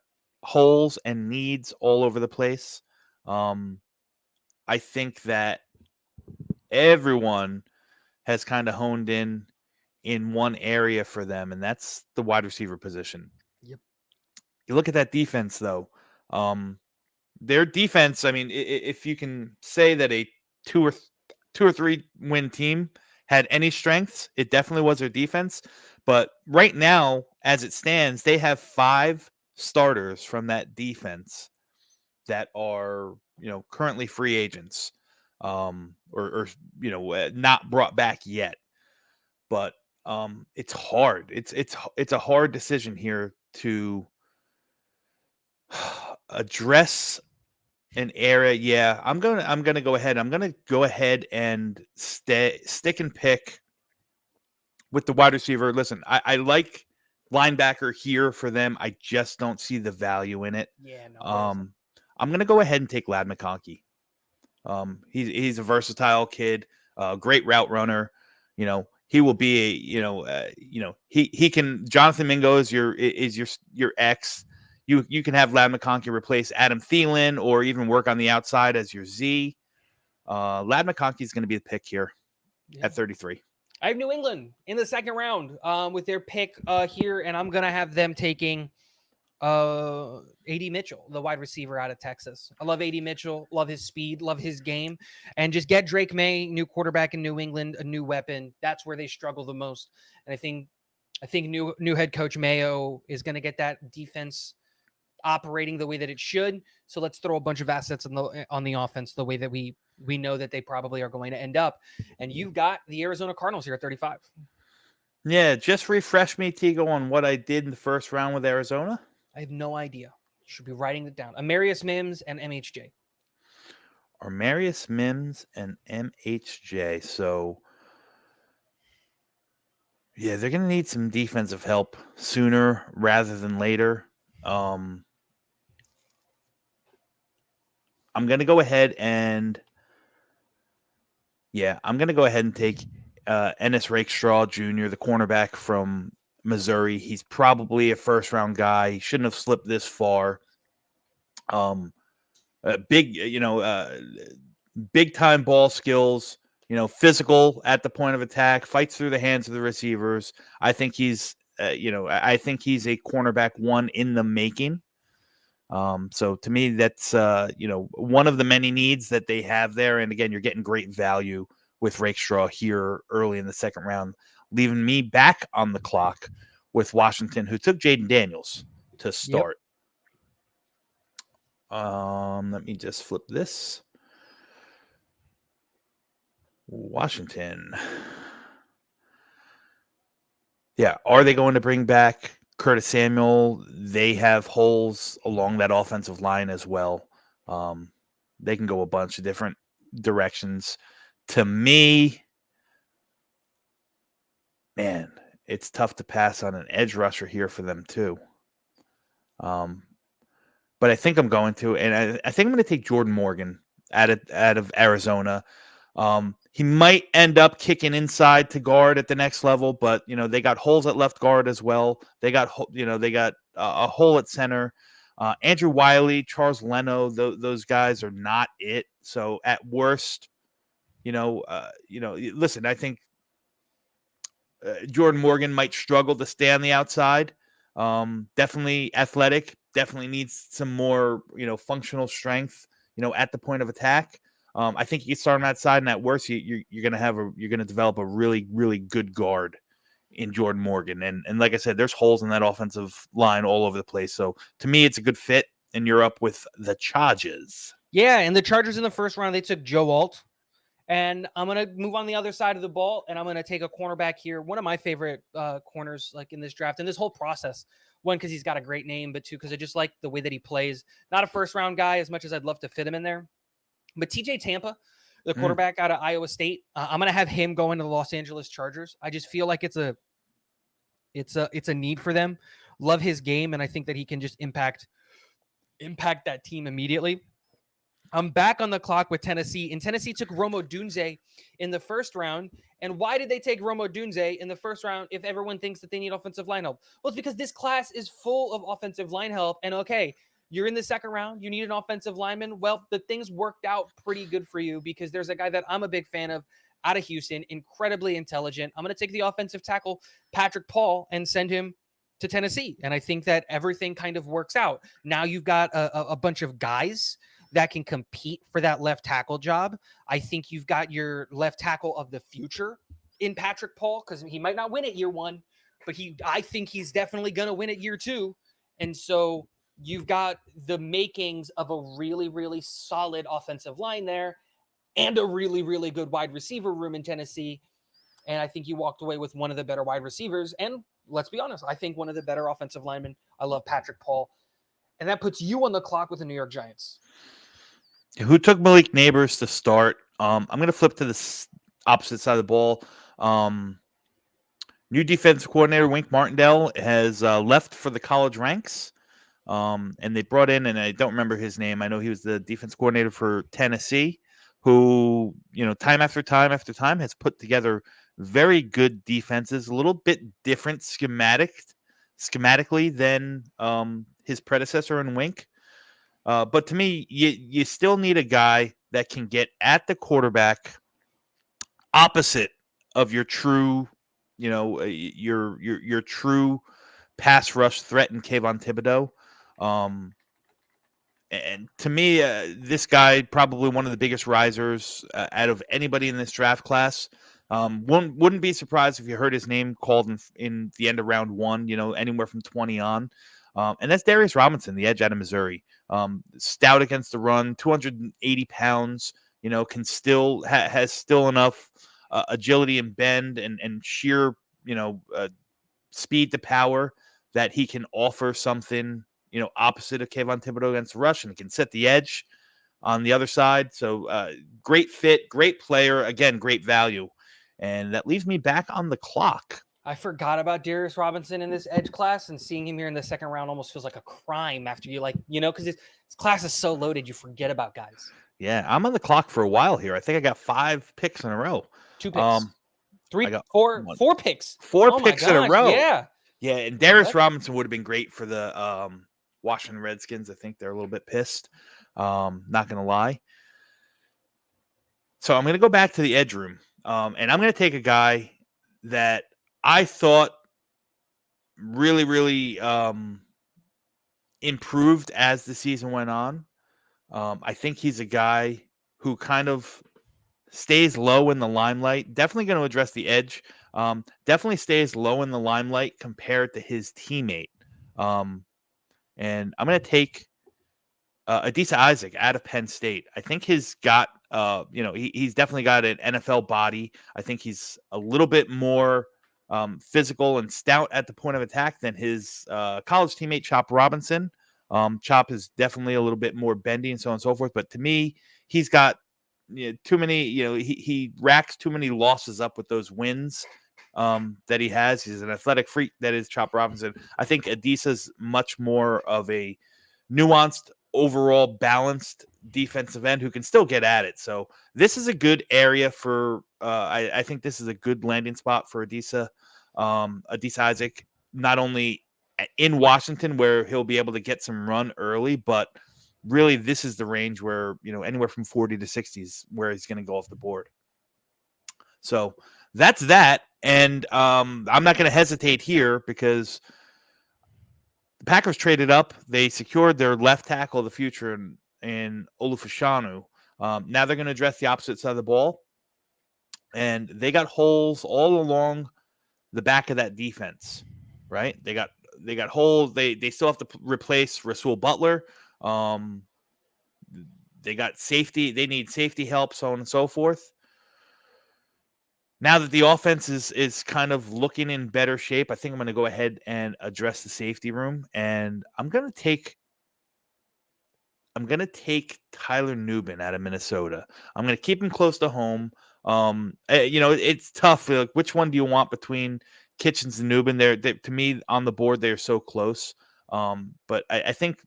holes and needs all over the place. I think that everyone has kind of honed in one area for them, and that's the wide receiver position. Yep. You look at that defense, though. Their defense, I mean, if you can say that a 2 or 3 win team had any strengths, it definitely was their defense. But right now, as it stands, they have 5 starters from that defense that are, currently free agents, or not brought back yet. But it's hard. It's a hard decision here to address an area. Yeah, I'm gonna go ahead. I'm gonna go ahead and stick and pick with the wide receiver. Listen, I like linebacker here for them. I just don't see the value in it. Yeah, no, there isn't. Um, I'm gonna go ahead and take Lad McConkey. He's a versatile kid, great route runner. He will be a he can. Jonathan Mingo is your X. You can have Lad McConkey replace Adam Thielen or even work on the outside as your Z. Lad McConkey is going to be the pick here Yeah. at 33. I have New England in the second round with their pick here, and I'm gonna have them taking AD Mitchell, the wide receiver out of Texas. I love AD Mitchell, love his speed, love his game, and just get Drake May, new quarterback in New England, a new weapon. That's where they struggle the most, and I think new head coach Mayo is going to get that defense operating the way that it should. So let's throw a bunch of assets on the offense the way that we know that they probably are going to end up. And you've got the Arizona Cardinals here at 35. Yeah, just refresh me, Tigo, on what I did in the first round with Arizona. I have no idea. You should be writing it down. Amarius Mims and MHJ. Armarius Mims and MHJ. So yeah, they're gonna need some defensive help sooner rather than later. I'm gonna go ahead and take Ennis Rakestraw Jr., the cornerback from Missouri. He's probably a first round guy. He shouldn't have slipped this far. Big, big time ball skills. Physical at the point of attack, fights through the hands of the receivers. I think I think he's a cornerback one in the making. So to me, that's one of the many needs that they have there. And again, you're getting great value with Rakestraw here early in the second round, leaving me back on the clock with Washington, who took Jaden Daniels to Yep. start. Let me just flip this. Washington. Yeah, are they going to bring back Curtis Samuel? They have holes along that offensive line as well. They can go a bunch of different directions. To me, man, it's tough to pass on an edge rusher here for them too. But I think I'm going to, and I think I'm going to take Jordan Morgan out of Arizona. He might end up kicking inside to guard at the next level, but they got holes at left guard as well. They got a hole at center. Andrew Wiley, Charles Leno, those guys are not it. So at worst, listen, I think Jordan Morgan might struggle to stay on the outside. Definitely athletic. Definitely needs some more, functional strength. At the point of attack. I think you can start on that side, and at worst, you're gonna develop a really really good guard in Jordan Morgan. And like I said, there's holes in that offensive line all over the place. So to me, it's a good fit, and you're up with the Chargers. Yeah, and the Chargers in the first round, they took Joe Alt. And I'm going to move on the other side of the ball, and I'm going to take a cornerback here. One of my favorite corners like in this draft and this whole process. One, because he's got a great name, but two, because I just like the way that he plays. Not a first-round guy as much as I'd love to fit him in there. But TJ Tampa, the quarterback out of Iowa State, I'm going to have him go into the Los Angeles Chargers. I just feel like it's a need for them. Love his game, and I think that he can just impact that team immediately. I'm back on the clock with Tennessee, and Tennessee took Rome Odunze in the first round. And why did they take Rome Odunze in the first round if everyone thinks that they need offensive line help? Well, it's because this class is full of offensive line help. And okay, you're in the second round, you need an offensive lineman. Well, the things worked out pretty good for you because there's a guy that I'm a big fan of out of Houston, incredibly intelligent. I'm going to take the offensive tackle, Patrick Paul, and send him to Tennessee. And I think that everything kind of works out. Now you've got a bunch of guys that can compete for that left tackle job. I think you've got your left tackle of the future in Patrick Paul, because he might not win it year one, but I think he's definitely going to win it year two. And so you've got the makings of a really, really solid offensive line there and a really, really good wide receiver room in Tennessee. And I think you walked away with one of the better wide receivers. And let's be honest, I think one of the better offensive linemen. I love Patrick Paul. And that puts you on the clock with the New York Giants. Who took Malik Neighbors to start? I'm going to flip to the opposite side of the ball. New defensive coordinator Wink Martindale has left for the college ranks. And they brought in, and I don't remember his name. I know he was the defense coordinator for Tennessee, who, time after time after time has put together very good defenses, a little bit different schematically than his predecessor in Wink. But to me, you still need a guy that can get at the quarterback opposite of your true, your true pass rush threat in Kayvon Thibodeau. And to me, this guy, probably one of the biggest risers out of anybody in this draft class. Wouldn't be surprised if you heard his name called in the end of round one, anywhere from 20 on. And that's Darius Robinson, the edge out of Missouri. Stout against the run, 280 pounds, can still has still enough agility and bend and sheer, speed to power that he can offer something, opposite of Kayvon Thibodeau against the rush, and can set the edge on the other side. So great fit, great player, again, great value. And that leaves me back on the clock. I forgot about Darius Robinson in this edge class, and seeing him here in the second round almost feels like a crime after you, because this class is so loaded, you forget about guys. Yeah, I'm on the clock for a while here. I think I got 5 picks in a row. 2 picks. Four picks. 4 picks in a row. Yeah. Yeah, and Darius Robinson would have been great for the Washington Redskins. I think they're a little bit pissed. Not going to lie. So I'm going to go back to the edge room, and I'm going to take a guy that I thought really, really improved as the season went on. I think he's a guy who kind of stays low in the limelight. Definitely going to address the edge. Definitely stays low in the limelight compared to his teammate. And I'm going to take Adisa Isaac out of Penn State. I think he's got, he's definitely got an NFL body. I think he's a little bit more physical and stout at the point of attack than his college teammate, Chop Robinson. Chop is definitely a little bit more bendy and so on and so forth. But to me, he's got too many, he racks too many losses up with those wins that he has. He's an athletic freak, that is Chop Robinson. I think Adisa's much more of a nuanced, overall balanced defensive end who can still get at it. So this is a good area for, I think this is a good landing spot for Adisa Isaac, not only in Washington where he'll be able to get some run early, but really this is the range where, anywhere from 40 to 60s where he's going to go off the board. So that's that. And I'm not going to hesitate here because the Packers traded up. They secured their left tackle of the future in Olufashanu. Now they're going to address the opposite side of the ball. And they got holes all along the back of that defense, right? They got holes. They still have to replace Rasul Butler. They got safety. They need safety help, so on and so forth. Now that the offense is kind of looking in better shape, I think I'm going to go ahead and address the safety room, and I'm going to take Tyler Nubin out of Minnesota. I'm going to keep him close to home. It's tough. Like, which one do you want between Kitchens and Nubin? They to me on the board they're so close. But I think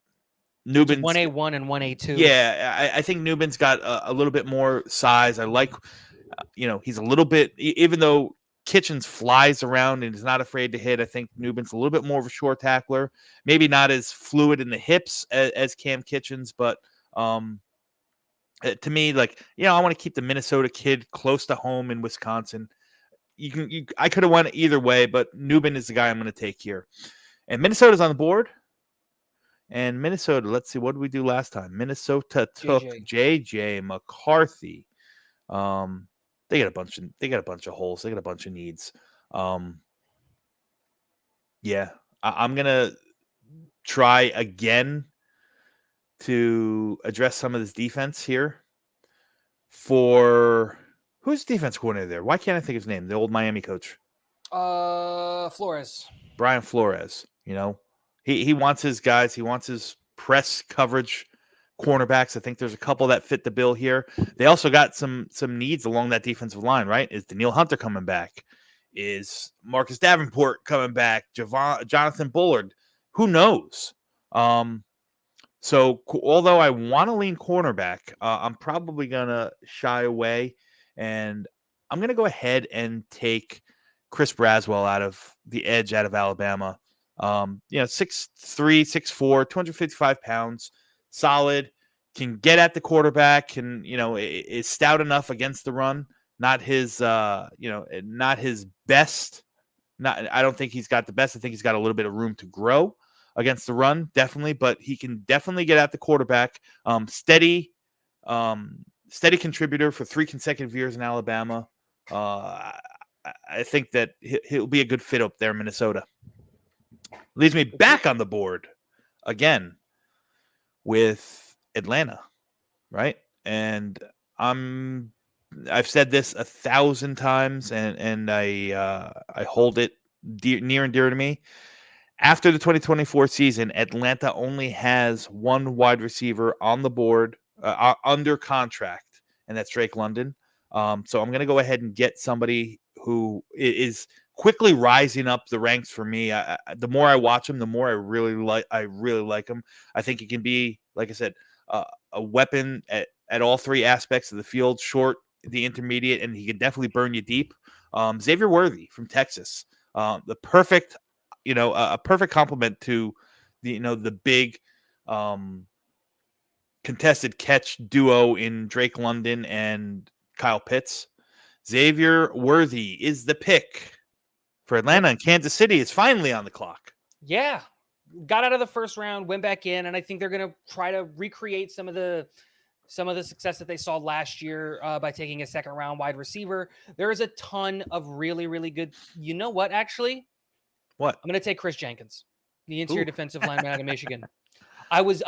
Nubin's 1A1 and 1A2. Yeah, I think Nubin's got a little bit more size. I like. He's a little bit, even though Kitchens flies around and is not afraid to hit, I think Nubin's a little bit more of a short tackler. Maybe not as fluid in the hips as Cam Kitchens, but to me, I want to keep the Minnesota kid close to home in Wisconsin. I could have went either way, but Nubin is the guy I'm going to take here. And Minnesota's on the board. And Minnesota, let's see, what did we do last time? Minnesota took JJ. JJ McCarthy. They got a bunch of holes. They got a bunch of needs. Um, yeah, I'm gonna try again to address some of this defense here. For who's defense coordinator there? Why can't I think of his name? The old Miami coach, Flores. Brian Flores. He wants his guys. He wants his press coverage cornerbacks. I think there's a couple that fit the bill here. They also got some needs along that defensive line. Right? Is Daniil Hunter coming back? Is Marcus Davenport coming back? Jonathan Bullard? Who knows? So although I want to lean cornerback, I'm probably gonna shy away, and I'm gonna go ahead and take Chris Braswell out of the edge out of Alabama. 6'3", 6'4", 255 pounds, solid, can get at the quarterback, and is stout enough against the run. Not his, not his best. Not, I don't think he's got the best. I think he's got a little bit of room to grow against the run, definitely, but he can definitely get at the quarterback. Steady contributor for 3 consecutive years in Alabama. I think that he'll be a good fit up there in Minnesota. Leads me back on the board again with Atlanta, right? And I've said this 1,000 times, and I hold it near and dear to me. After the 2024 season, Atlanta only has one wide receiver on the board under contract, and that's Drake London. So I'm going to go ahead and get somebody who is quickly rising up the ranks for me. The more I watch him, the more I really like him. I think he can be, like I said, a weapon at all 3 aspects of the field: short, the intermediate, and he can definitely burn you deep. Xavier Worthy from Texas, the perfect a perfect complement to the big contested catch duo in Drake London and Kyle Pitts. Xavier Worthy is the pick for Atlanta, and Kansas City is finally on the clock. Yeah. Got out of the first round, went back in, and I think they're going to try to recreate some of the success that they saw last year by taking a second round wide receiver. There is a ton of really, really good. You know what? Actually, What? I'm going to take Chris Jenkins, the interior defensive lineman out of Michigan. I was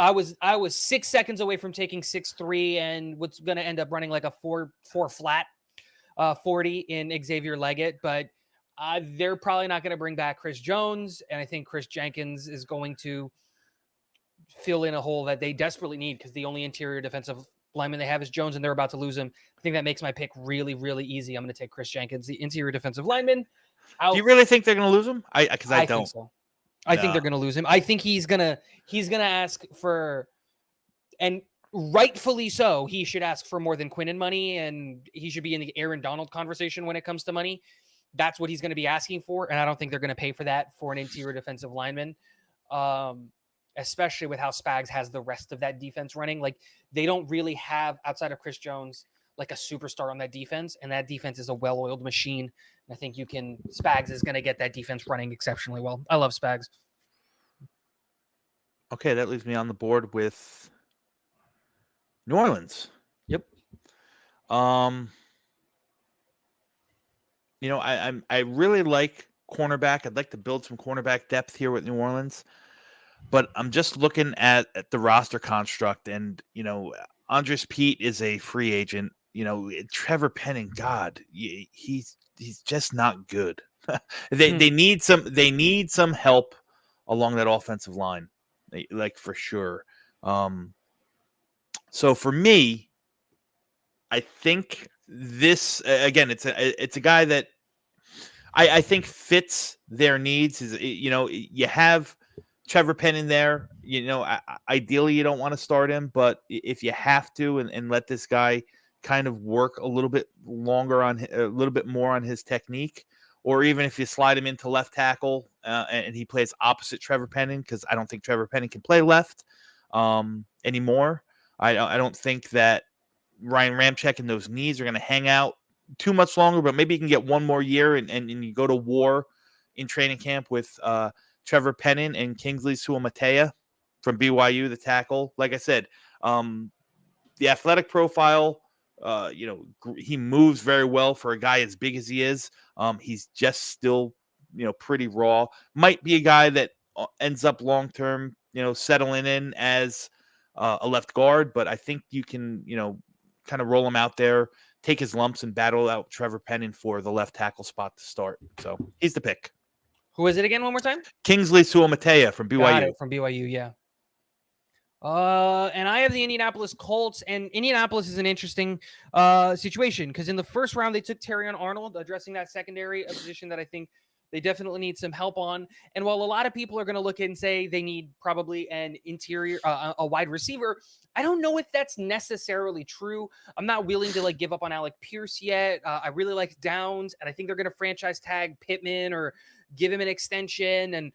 6 seconds away from taking 6'3" and what's going to end up running like a 4 flat 40 in Xavier Leggett, but they're probably not going to bring back Chris Jones, and I think Chris Jenkins is going to fill in a hole that they desperately need because the only interior defensive lineman they have is Jones, and they're about to lose him. I think that makes my pick really, really easy. I'm going to take Chris Jenkins, the interior defensive lineman. Do you really think they're going to lose him? Because I don't. Think so. I think they're going to lose him. I think he's gonna ask for, and rightfully so, he should ask for more than Quinnen money, and he should be in the Aaron Donald conversation when it comes to money. That's what he's going to be asking for, and I don't think they're going to pay for that for an interior defensive lineman, especially with how Spags has the rest of that defense running. Like, they don't really have, outside of Chris Jones, like a superstar on that defense, and that defense is a well-oiled machine. And I think Spags is going to get that defense running exceptionally well. I love Spags. Okay, that leaves me on the board with New Orleans. Yep. I really like cornerback. I'd like to build some cornerback depth here with New Orleans, but I'm just looking at the roster construct, and Andres Pete is a free agent. Trevor Penning, God, he's just not good. They need some help along that offensive line, like for sure. So for me, I think this again, it's a guy that I think fits their needs. Is you have Trevor Penn in there. Ideally you don't want to start him, but if you have to, and let this guy kind of work a little bit longer a little bit more on his technique, or even if you slide him into left tackle and he plays opposite Trevor Penning, because I don't think Trevor Penning can play left anymore. I don't think that Ryan Ramczyk and those knees are going to hang out too much longer, but maybe you can get one more year and you go to war in training camp with Trevor Penning and Kingsley Suamataia. from BYU, the tackle. Like I said, um, the athletic profile, he moves very well for a guy as big as he is. He's just still, pretty raw. Might be a guy that ends up long term, settling in as a left guard, but I think you can, kind of roll him out there, take his lumps, and battle out Trevor Penning for the left tackle spot to start. So he's the pick. Who is it again? One more time. Kingsley Suamatea from Got BYU. it, from BYU. Yeah. And I have the Indianapolis Colts, and Indianapolis is an interesting situation because in the first round they took Terrion Arnold, addressing that secondary, a position that I think they definitely need some help on. And while a lot of people are going to look and say they need probably an interior, a wide receiver, I don't know if that's necessarily true. I'm not willing to like give up on Alec Pierce yet. I really like Downs, and I think they're going to franchise tag Pittman or give him an extension. And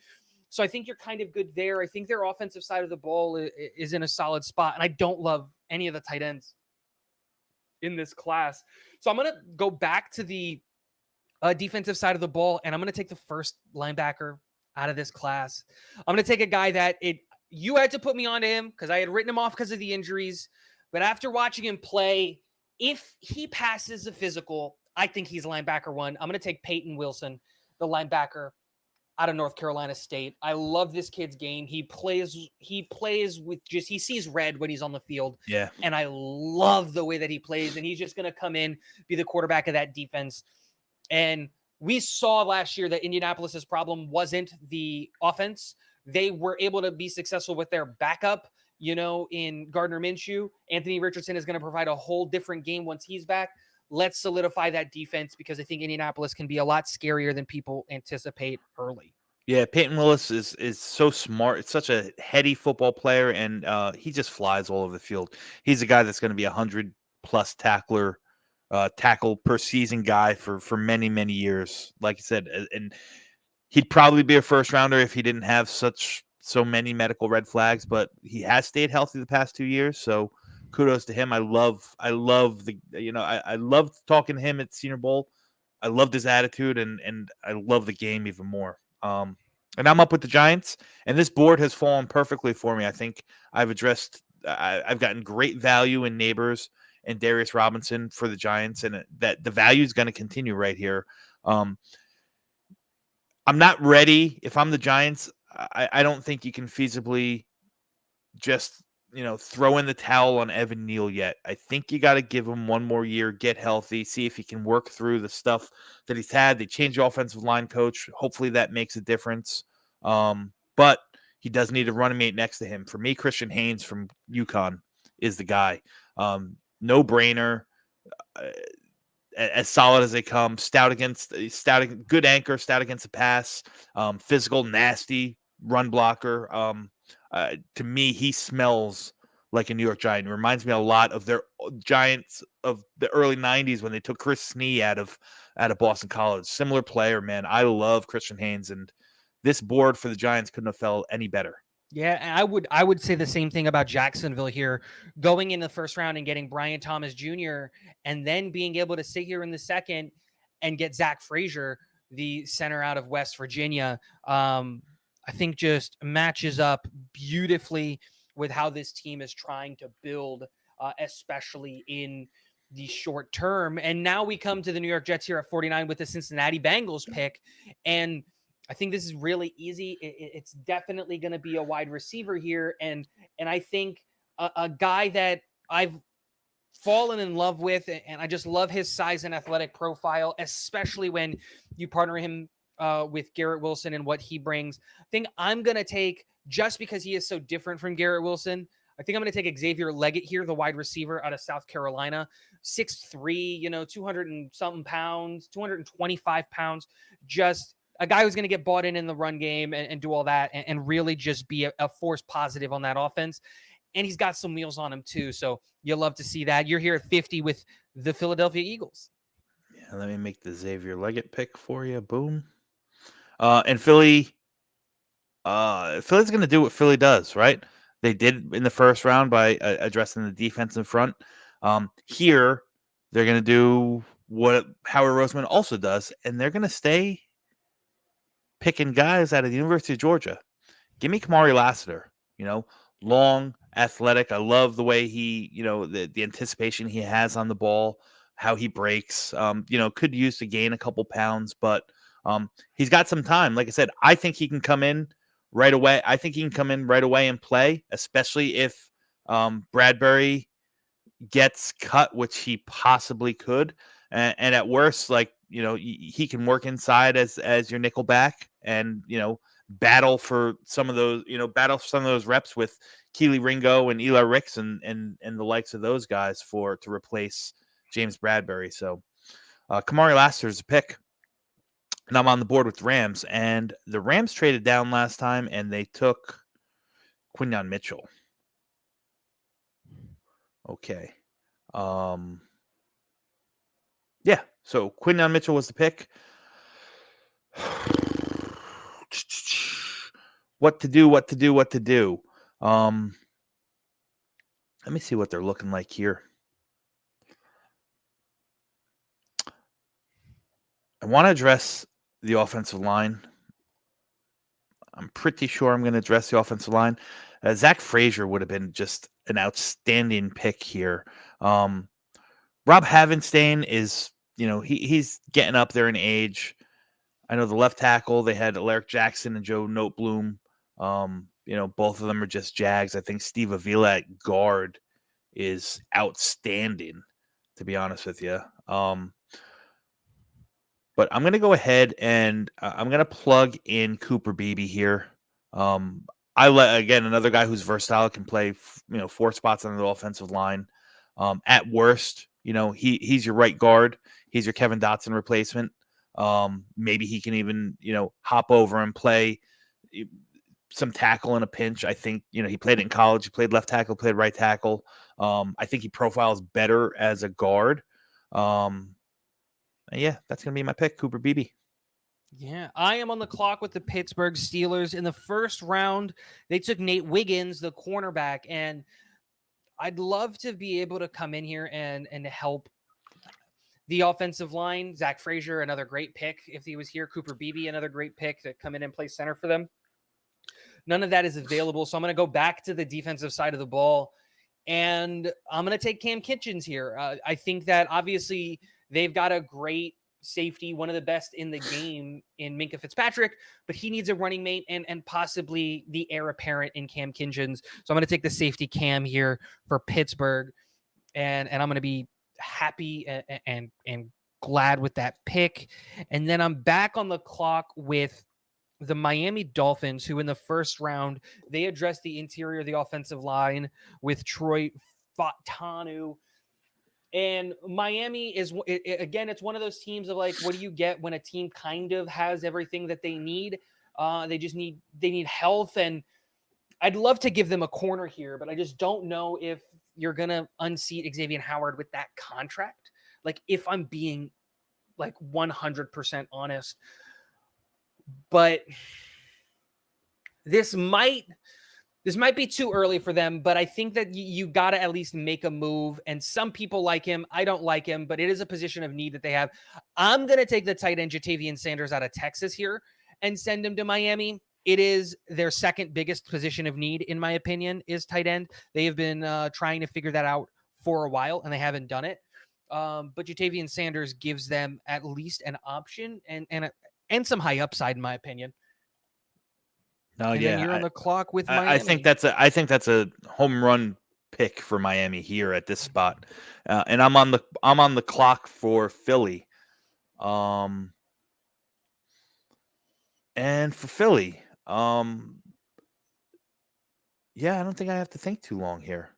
so I think you're kind of good there. I think their offensive side of the ball is in a solid spot. And I don't love any of the tight ends in this class. So I'm going to go back to the defensive side of the ball, and I'm going to take the first linebacker out of this class. I'm going to take a guy that you had to put me onto him because I had written him off because of the injuries. But after watching him play, if he passes the physical, I think he's linebacker one. I'm going to take Peyton Wilson, the linebacker out of North Carolina State. I love this kid's game. He plays with he sees red when he's on the field. Yeah. And I love the way that he plays. And he's just going to come in, be the quarterback of that defense. And we saw last year that Indianapolis's problem wasn't the offense. They were able to be successful with their backup, in Gardner Minshew. Anthony Richardson is going to provide a whole different game once he's back. Let's solidify that defense because I think Indianapolis can be a lot scarier than people anticipate early. Yeah, Peyton Willis is so smart. It's such a heady football player, and he just flies all over the field. He's a guy that's going to be 100+ tackle per season guy for many, many years. Like I said, and he'd probably be a first rounder if he didn't have so many medical red flags. But he has stayed healthy the past 2 years, so kudos to him. I love I loved talking to him at Senior Bowl. I loved his attitude, and I love the game even more. And I'm up with the Giants, and this board has fallen perfectly for me. I think I've gotten great value in Neighbors and Darius Robinson for the Giants, and that the value is going to continue right here. I'm not ready. If I'm the Giants, I don't think you can feasibly just throw in the towel on Evan Neal yet. I think you got to give him one more year, get healthy, see if he can work through the stuff that he's had. They changed the offensive line coach. Hopefully that makes a difference. But he does need a running mate next to him. For me, Christian Haynes from UConn is the guy. No brainer. As solid as they come, good anchor, stout against the pass, physical, nasty run blocker. To me, he smells like a New York Giant. It reminds me a lot of their Giants of the early '90s when they took Chris Snee out of Boston College. Similar player, man. I love Christian Haynes, and this board for the Giants couldn't have felt any better. Yeah, and I would say the same thing about Jacksonville here, going in the first round and getting Brian Thomas Jr. and then being able to sit here in the second and get Zach Frazier, the center out of West Virginia. I think just matches up beautifully with how this team is trying to build, especially in the short term. And now we come to the New York Jets here at 49 with the Cincinnati Bengals pick. And I think this is really easy. It's definitely going to be a wide receiver here. And I think a guy that I've fallen in love with, and I just love his size and athletic profile, especially when you partner him with Garrett Wilson and what he brings. I think I'm going to take, just because he is so different from Garrett Wilson, I think I'm going to take Xavier Leggett here, the wide receiver out of South Carolina, 6'3", 200 and something pounds, 225 pounds, just a guy who's going to get bought in the run game and do all that and really just be a force positive on that offense. And he's got some wheels on him too. So you'll love to see that. You're here at 50 with the Philadelphia Eagles. Yeah, let me make the Xavier Leggett pick for you. Boom. And Philly's going to do what Philly does, right? They did in the first round by addressing the defense in front. Here, they're going to do what Howard Roseman also does, and they're going to stay picking guys out of the University of Georgia. Give me Kamari Lassiter. You know, long, athletic. I love the way he, the anticipation he has on the ball, how he breaks. Could use to gain a couple pounds, but he's got some time. Like I said, I think he can come in right away. I think he can come in right away and play, especially if Bradbury gets cut, which he possibly could, and at worst, like he can work inside as your nickel back, and battle for some of those, reps with Keely Ringo and Eli Ricks and the likes of those guys for to replace James Bradbury. So Kamari Lassiter's a pick. And I'm on the board with the Rams, and the Rams traded down last time, and they took Quinyon Mitchell. Okay. Um, yeah, so Quinyon Mitchell was the pick. What to do. Let me see what they're looking like here. I want to address the offensive line. I'm pretty sure I'm going to address the offensive line. Zach Frazier would have been just an outstanding pick here. Rob Havenstein is, he's getting up there in age. I know the left tackle, they had Alaric Jackson and Joe Notebloom. Both of them are just Jags. I think Steve Avila at guard is outstanding, to be honest with you. But I'm going to go ahead and I'm going to plug in Cooper Beebe here. Again, another guy who's versatile, can play, 4 spots on the offensive line. At worst, he's your right guard. He's your Kevin Dotson replacement. Maybe he can even, hop over and play some tackle in a pinch. I think, he played in college. He played left tackle, played right tackle. I think he profiles better as a guard. Yeah, that's going to be my pick, Cooper Beebe. Yeah, I am on the clock with the Pittsburgh Steelers. In the first round, they took Nate Wiggins, the cornerback, and I'd love to be able to come in here and help the offensive line. Zach Frazier, another great pick if he was here. Cooper Beebe, another great pick to come in and play center for them. None of that is available, so I'm going to go back to the defensive side of the ball, and I'm going to take Cam Kitchens here. I think that obviously they've got a great safety, one of the best in the game in Minkah Fitzpatrick, but he needs a running mate and possibly the heir apparent in Cam Kitchens. So I'm going to take the safety Cam here for Pittsburgh, and I'm going to be happy and glad with that pick. And then I'm back on the clock with the Miami Dolphins, who in the first round, they addressed the interior of the offensive line with Troy Fautanu. And Miami is, again, it's one of those teams of like, what do you get when a team kind of has everything that they need? They need health. And I'd love to give them a corner here, but I just don't know if you're going to unseat Xavier Howard with that contract. Like, if I'm being like 100% honest, but this might be too early for them, but I think that you got to at least make a move. And some people like him. I don't like him, but it is a position of need that they have. I'm going to take the tight end Jatavian Sanders out of Texas here and send him to Miami. It is their second biggest position of need, in my opinion, is tight end. They have been trying to figure that out for a while, and they haven't done it. But Jatavian Sanders gives them at least an option and some high upside, in my opinion. Oh And then you're on the clock with Miami. I think that's a home run pick for Miami here at this spot, and I'm on the clock for Philly, and for Philly, yeah, I don't think I have to think too long here.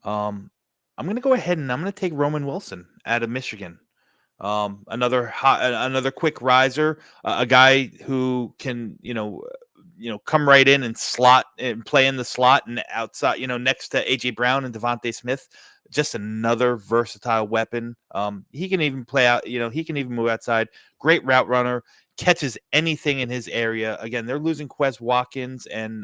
I'm gonna go ahead and I'm gonna take Roman Wilson out of Michigan. Another quick riser, a guy who can come right in and slot and play in the slot and outside, next to AJ Brown and Devontae Smith. Just another versatile weapon. He can even play out. He can even move outside. Great route runner. Catches anything in his area. Again, they're losing Quez Watkins and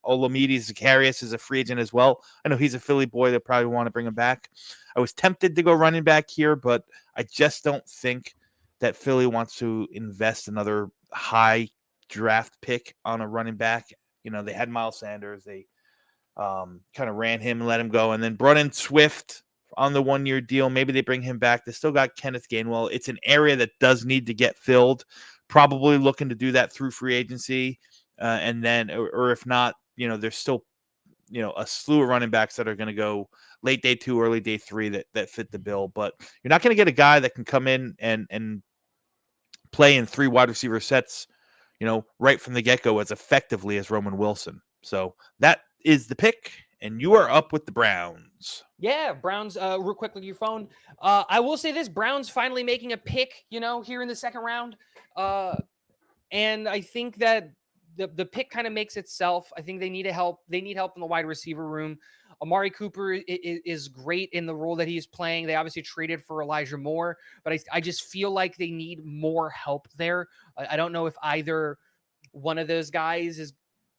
Olamide Zacchaeus is a free agent as well. I know he's a Philly boy. They probably want to bring him back. I was tempted to go running back here, but I just don't think that Philly wants to invest another high draft pick on a running back they had Miles Sanders. They kind of ran him and let him go, and then brought in Swift on the 1 year deal. Maybe they bring him back. They still got Kenneth Gainwell. It's an area that does need to get filled. Probably looking to do that through free agency, and then, or if not, there's still a slew of running backs that are going to go late day 2, early day 3 that fit the bill. But you're not going to get a guy that can come in and play in 3 wide receiver sets, right from the get go as effectively as Roman Wilson. So that is the pick, and you are up with the Browns. Yeah, Browns. Real quick with your phone. I will say this: Browns finally making a pick. Here in the second round. And I think that the pick kind of makes itself. I think they need help. They need help in the wide receiver room. Amari Cooper is great in the role that he's playing. They obviously traded for Elijah Moore, but I just feel like they need more help there. I don't know if either one of those guys is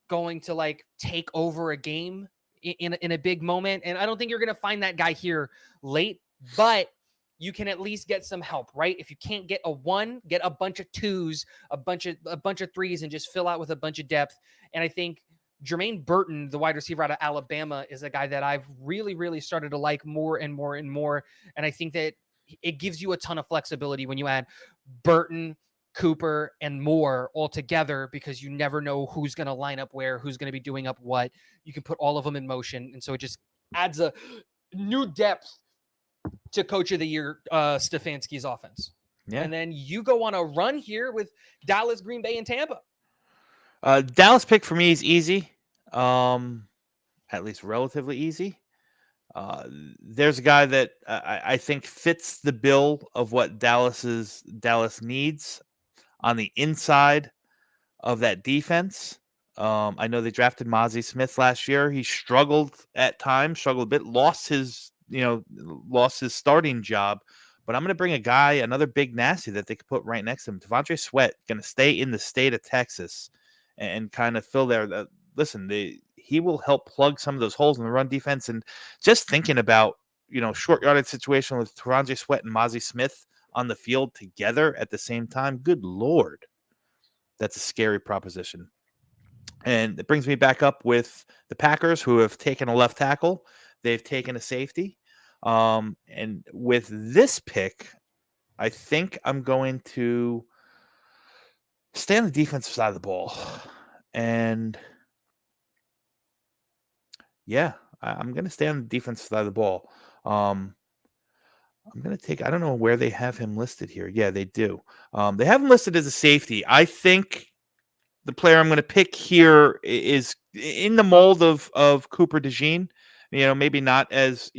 going to like take over a game in a big moment. And I don't think you're going to find that guy here late, but you can at least get some help, right? If you can't get a 1, get a bunch of 2s, a bunch of 3s, and just fill out with a bunch of depth. And I think Jermaine Burton, the wide receiver out of Alabama, is a guy that I've really, really started to like more and more and more. And I think that it gives you a ton of flexibility when you add Burton, Cooper, and Moore all together, because you never know who's going to line up where, who's going to be doing up what. You can put all of them in motion. And so it just adds a new depth to Coach of the Year Stefanski's offense. Yeah. And then you go on a run here with Dallas, Green Bay, and Tampa. Dallas pick for me is easy, at least relatively easy. There's a guy that I think fits the bill of what Dallas needs on the inside of that defense. I know they drafted Mozzie Smith last year. He struggled at times, struggled a bit, lost his starting job. But I'm going to bring a guy, another big nasty that they could put right next to him. Devontae Sweat, going to stay in the state of Texas and kind of fill there. Listen, he will help plug some of those holes in the run defense. And just thinking about, short yardage situation with Devontae Sweat and Mozzie Smith on the field together at the same time, good Lord, that's a scary proposition. And it brings me back up with the Packers, who have taken a left tackle. They've taken a safety. And with this pick, I think I'm going to stay on the defensive side of the ball. And yeah, I'm going to stay on the defensive side of the ball. I'm going to take, I don't know where they have him listed here. Yeah, they do. They have him listed as a safety. I think the player I'm going to pick here is in the mold of Cooper DeJean. Maybe not as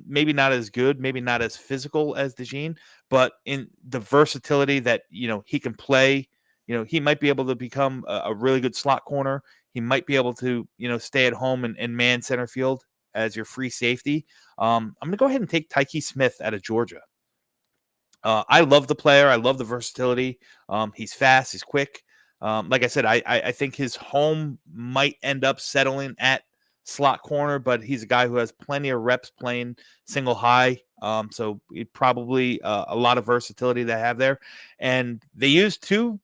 maybe not as good, maybe not as physical as DeJean, but in the versatility that he can play. He might be able to become a really good slot corner. He might be able to stay at home and man center field as your free safety. I'm going to go ahead and take Tyke Smith out of Georgia. I love the player. I love the versatility. He's fast. He's quick. Like I said, I think his home might end up settling at slot corner, but he's a guy who has plenty of reps playing single high. So probably a lot of versatility they have there. And they use 2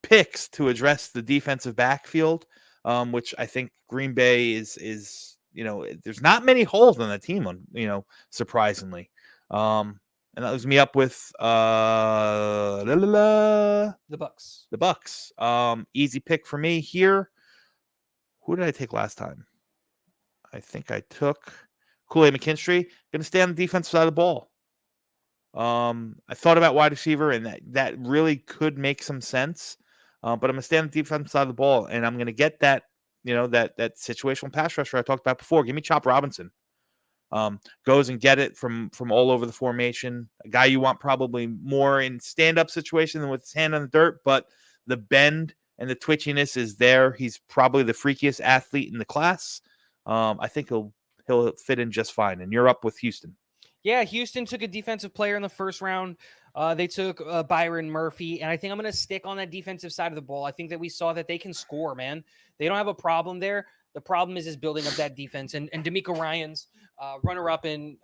picks to address the defensive backfield, which I think Green Bay is there's not many holes on the team, surprisingly. And that leaves me up with The Bucks. the Bucks. Easy pick for me here. Who did I take last time? I think I took Kool-Aid McKinstry. Going to stay on the defensive side of the ball. I thought about wide receiver, and that really could make some sense. But I'm going to stay on the defensive side of the ball, and I'm going to get that that situational pass rusher I talked about before. Give me Chop Robinson. Goes and get it from all over the formation. A guy you want probably more in stand-up situation than with his hand on the dirt, but the bend and the twitchiness is there. He's probably the freakiest athlete in the class. I think he'll fit in just fine. And you're up with Houston. Yeah, Houston took a defensive player in the first round. They took Byron Murphy, and I think I'm going to stick on that defensive side of the ball. I think that we saw that they can score, man. They don't have a problem there. The problem is building up that defense. And D'Amico Ryans, runner-up in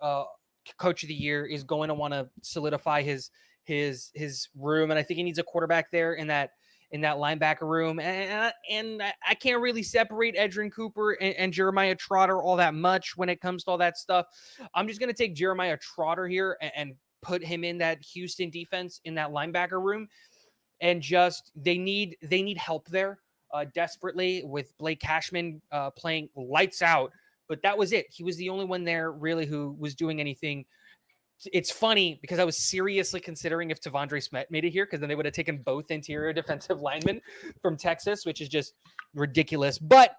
Coach of the Year, is going to want to solidify his room, and I think he needs a quarterback there in that in that linebacker room. And I can't really separate Edrin Cooper and Jeremiah Trotter all that much when it comes to all that stuff. I'm just going to take Jeremiah Trotter here and put him in that Houston defense in that linebacker room, and just they need help there desperately, with Blake Cashman playing lights out. But that was it. He was the only one there really who was doing anything. It's funny because I was seriously considering if Tavondre Smet made it here, because then they would have taken both interior defensive linemen from Texas, which is just ridiculous. But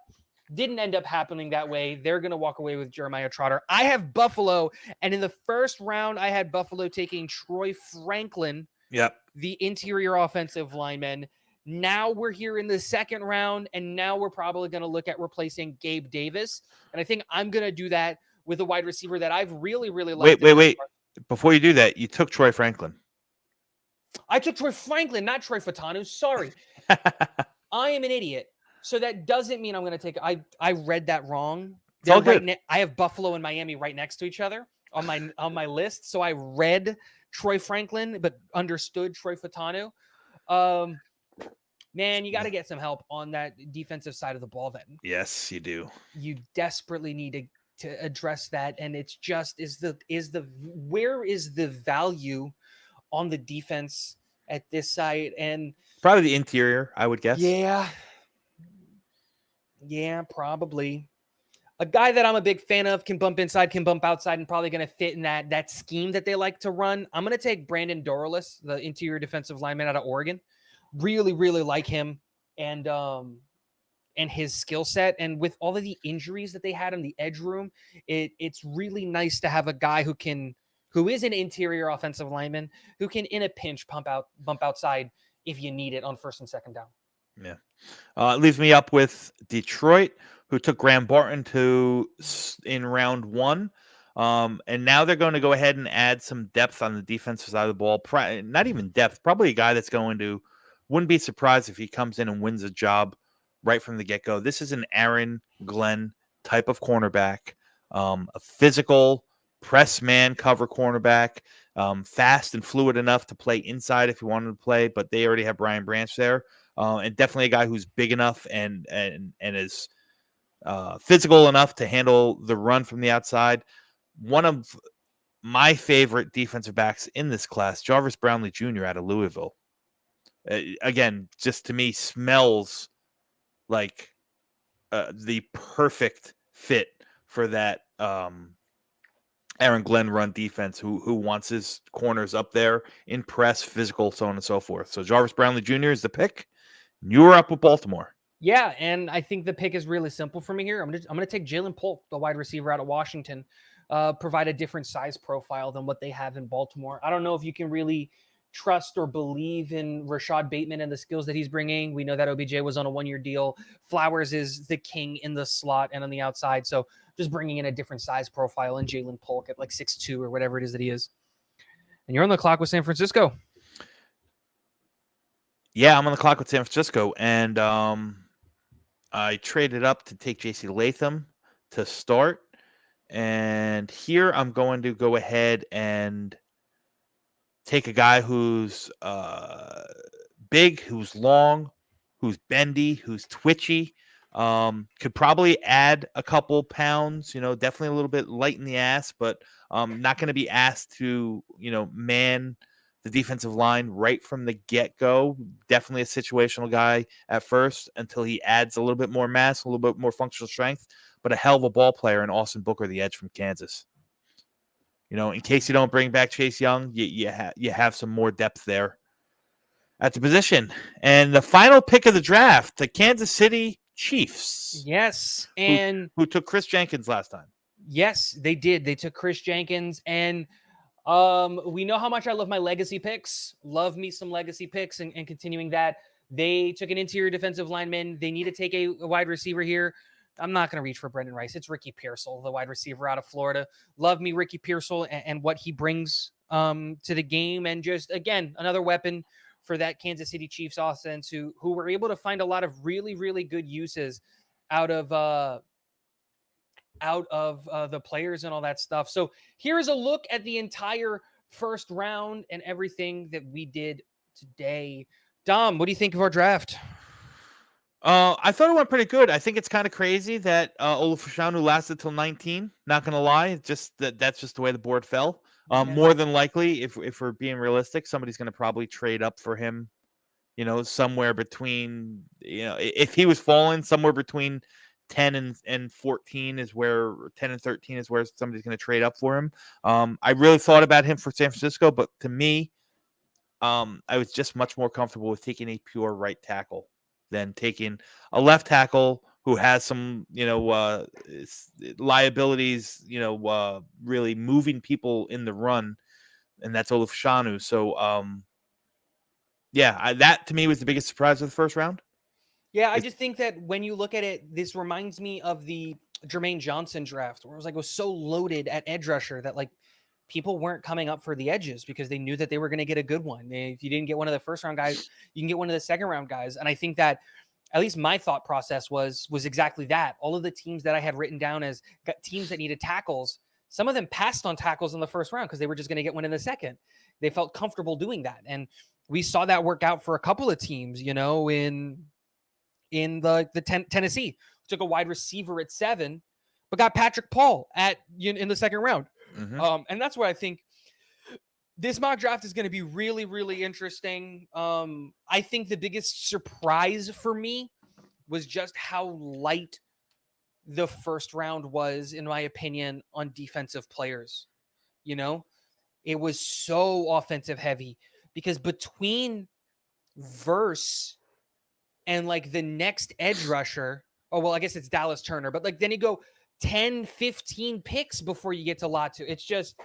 didn't end up happening that way. They're going to walk away with Jeremiah Trotter. I have Buffalo, and in the first round, I had Buffalo taking Troy Franklin, Yep. the interior offensive lineman. Now we're here in the second round, and now we're probably going to look at replacing Gabe Davis. And I think I'm going to do that with a wide receiver that I've really, really liked. Wait. Before you do that, you took Troy Franklin. I took Troy Franklin, not Troy Fatanu. Sorry. I am an idiot. So that doesn't mean I'm going to take. I read that wrong. It's all good. I have Buffalo and Miami right next to each other on my list. So I read Troy Franklin, but understood Troy Fatanu. Man, you got to get some help on that defensive side of the ball. Then Yes, you do. you desperately need to address that, and it's just where is the value on the defense at this side? And Probably the interior, I would guess. Yeah, probably. A guy that I'm a big fan of, can bump inside, can bump outside, and probably going to fit in that scheme that they like to run. I'm going to take Brandon Dorlus, the interior defensive lineman out of Oregon. Really, really like him and his skill set. And with all of the injuries that they had in the edge room, it's really nice to have a guy who is an interior offensive lineman who can, in a pinch, bump outside if you need it on first and second down. Yeah. It leaves me up with Detroit, who took Graham Barton in round 1. And now they're going to go ahead and add some depth on the defensive side of the ball. Not even depth, probably a guy that's wouldn't be surprised if he comes in and wins a job right from the get-go. This is an Aaron Glenn type of cornerback, a physical press man cover cornerback, fast and fluid enough to play inside if you wanted to play, but they already have Brian Branch there. And definitely a guy who's big enough and is physical enough to handle the run from the outside. One of my favorite defensive backs in this class, Jarvis Brownlee Jr. out of Louisville. Again, just to me, smells like the perfect fit for that Aaron Glenn run defense, who wants his corners up there in press, physical, so on and so forth. So Jarvis Brownlee Jr. is the pick. You were up with Baltimore. Yeah, and I think the pick is really simple for me here. I'm gonna take Jalen Polk, the wide receiver out of Washington, provide a different size profile than what they have in Baltimore. I don't know if you can really trust or believe in Rashad Bateman and the skills that he's bringing. We know that OBJ was on a 1-year deal. Flowers is the king in the slot and on the outside. So just bringing in a different size profile in Jalen Polk at like 6'2" or whatever it is that he is. And you're on the clock with San Francisco. Yeah, I'm on the clock with San Francisco, and I traded up to take J.C. Latham to start. And here I'm going to go ahead and take a guy who's big, who's long, who's bendy, who's twitchy. Could probably add a couple pounds, definitely a little bit light in the ass, but not going to be asked to, man the defensive line right from the get-go. Definitely a situational guy at first until he adds a little bit more mass, a little bit more functional strength, but a hell of a ball player in Austin Booker, the edge from Kansas. In case you don't bring back Chase Young, you have some more depth there at the position. And the final pick of the draft, the Kansas City Chiefs. Yes, and who took Chris Jenkins last time. Yes, they did. They took Chris Jenkins, and we know how much I love my legacy picks. Love me some legacy picks, and continuing that. They took an interior defensive lineman. They need to take a wide receiver here. I'm not going to reach for Brendan Rice. It's Ricky Pearsall, the wide receiver out of Florida. Love me Ricky Pearsall and what he brings to the game. And just, again, another weapon for that Kansas City Chiefs offense who were able to find a lot of really, really good uses out of the players and all that stuff. So here's a look at the entire first round and everything that we did today. Dom, what do you think of our draft? I thought it went pretty good. I think it's kind of crazy that Olafashanu lasted till 19. Not gonna lie, it's just that's just the way the board fell. Yeah. More than likely, if we're being realistic, somebody's gonna probably trade up for him. Somewhere between if he was falling somewhere between 10 and 14 is where 10 and 13 is where somebody's going to trade up for him. I really thought about him for San Francisco, but to me, I was just much more comfortable with taking a pure right tackle than taking a left tackle who has some, liabilities, really moving people in the run, and that's Olaf Shanu. So, yeah, that to me was the biggest surprise of the first round. Yeah, I It's, just think that when you look at it, this reminds me of the Jermaine Johnson draft, where it was so loaded at edge rusher that like people weren't coming up for the edges because they knew that they were going to get a good one. If you didn't get one of the first round guys, you can get one of the second round guys. And I think that at least my thought process was exactly that. All of the teams that I had written down as teams that needed tackles, some of them passed on tackles in the first round because they were just going to get one in the second. They felt comfortable doing that, and we saw that work out for a couple of teams. In Tennessee, took a wide receiver at 7, but got Patrick Paul in the second round. And that's why I think this mock draft is going to be really, really interesting. I think the biggest surprise for me was just how light the first round was, in my opinion, on defensive players. It was so offensive heavy because between Verse and like the next edge rusher, oh, well, I guess it's Dallas Turner, but like then you go 10, 15 picks before you get to Latu. It's just,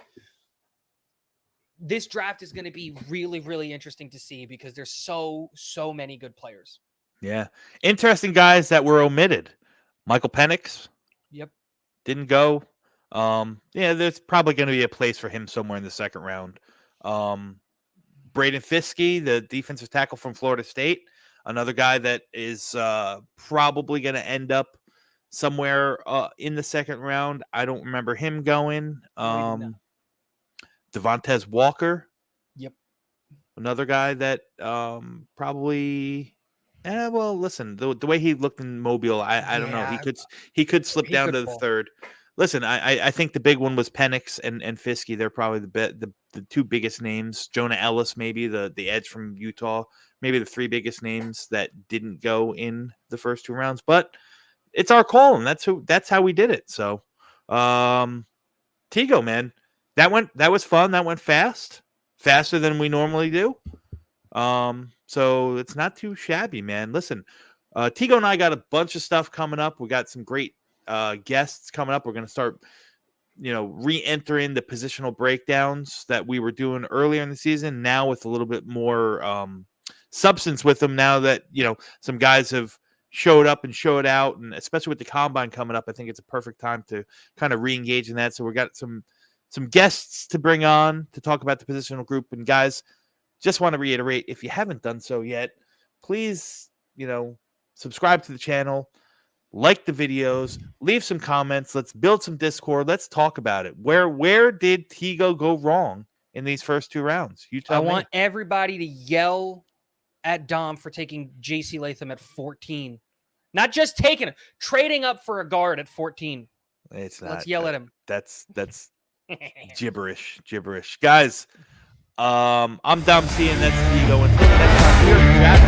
this draft is going to be really, really interesting to see because there's so many good players. Yeah. Interesting guys that were omitted. Michael Penix. Yep. Didn't go. Yeah, there's probably going to be a place for him somewhere in the second round. Braden Fiske, the defensive tackle from Florida State, another guy that is probably going to end up somewhere in the second round. I don't remember him going. Devontae Walker. Yep. Another guy that probably. Well, listen, the way he looked in Mobile, I don't know. He could slip down to the third. Listen, I think the big one was Penix and Fiske. They're probably the two biggest names. Jonah Ellis, maybe the edge from Utah, maybe the three biggest names that didn't go in the first two rounds. But it's our call, and that's how we did it. So, Tigo, man, that was fun. That went faster than we normally do. So it's not too shabby, man. Listen, Tigo and I got a bunch of stuff coming up. We got some great guests coming up. We're going to start, re-entering the positional breakdowns that we were doing earlier in the season, now with a little bit more substance with them, now that, some guys have showed up and showed out, and especially with the combine coming up, I think it's a perfect time to kind of re-engage in that. So we got some guests to bring on to talk about the positional group. And guys, just want to reiterate, if you haven't done so yet, please, subscribe to the channel, like the videos, leave some comments. Let's build some Discord. Let's talk about it. Where did Tigo go wrong in these first two rounds? You tell me. I want everybody to yell at Dom for taking JC Latham at 14. Not just taking it, trading up for a guard at 14. It's not. Let's yell at him. That's gibberish. Guys, I'm Dom C, and that's Tigo. Until next time, we are Draft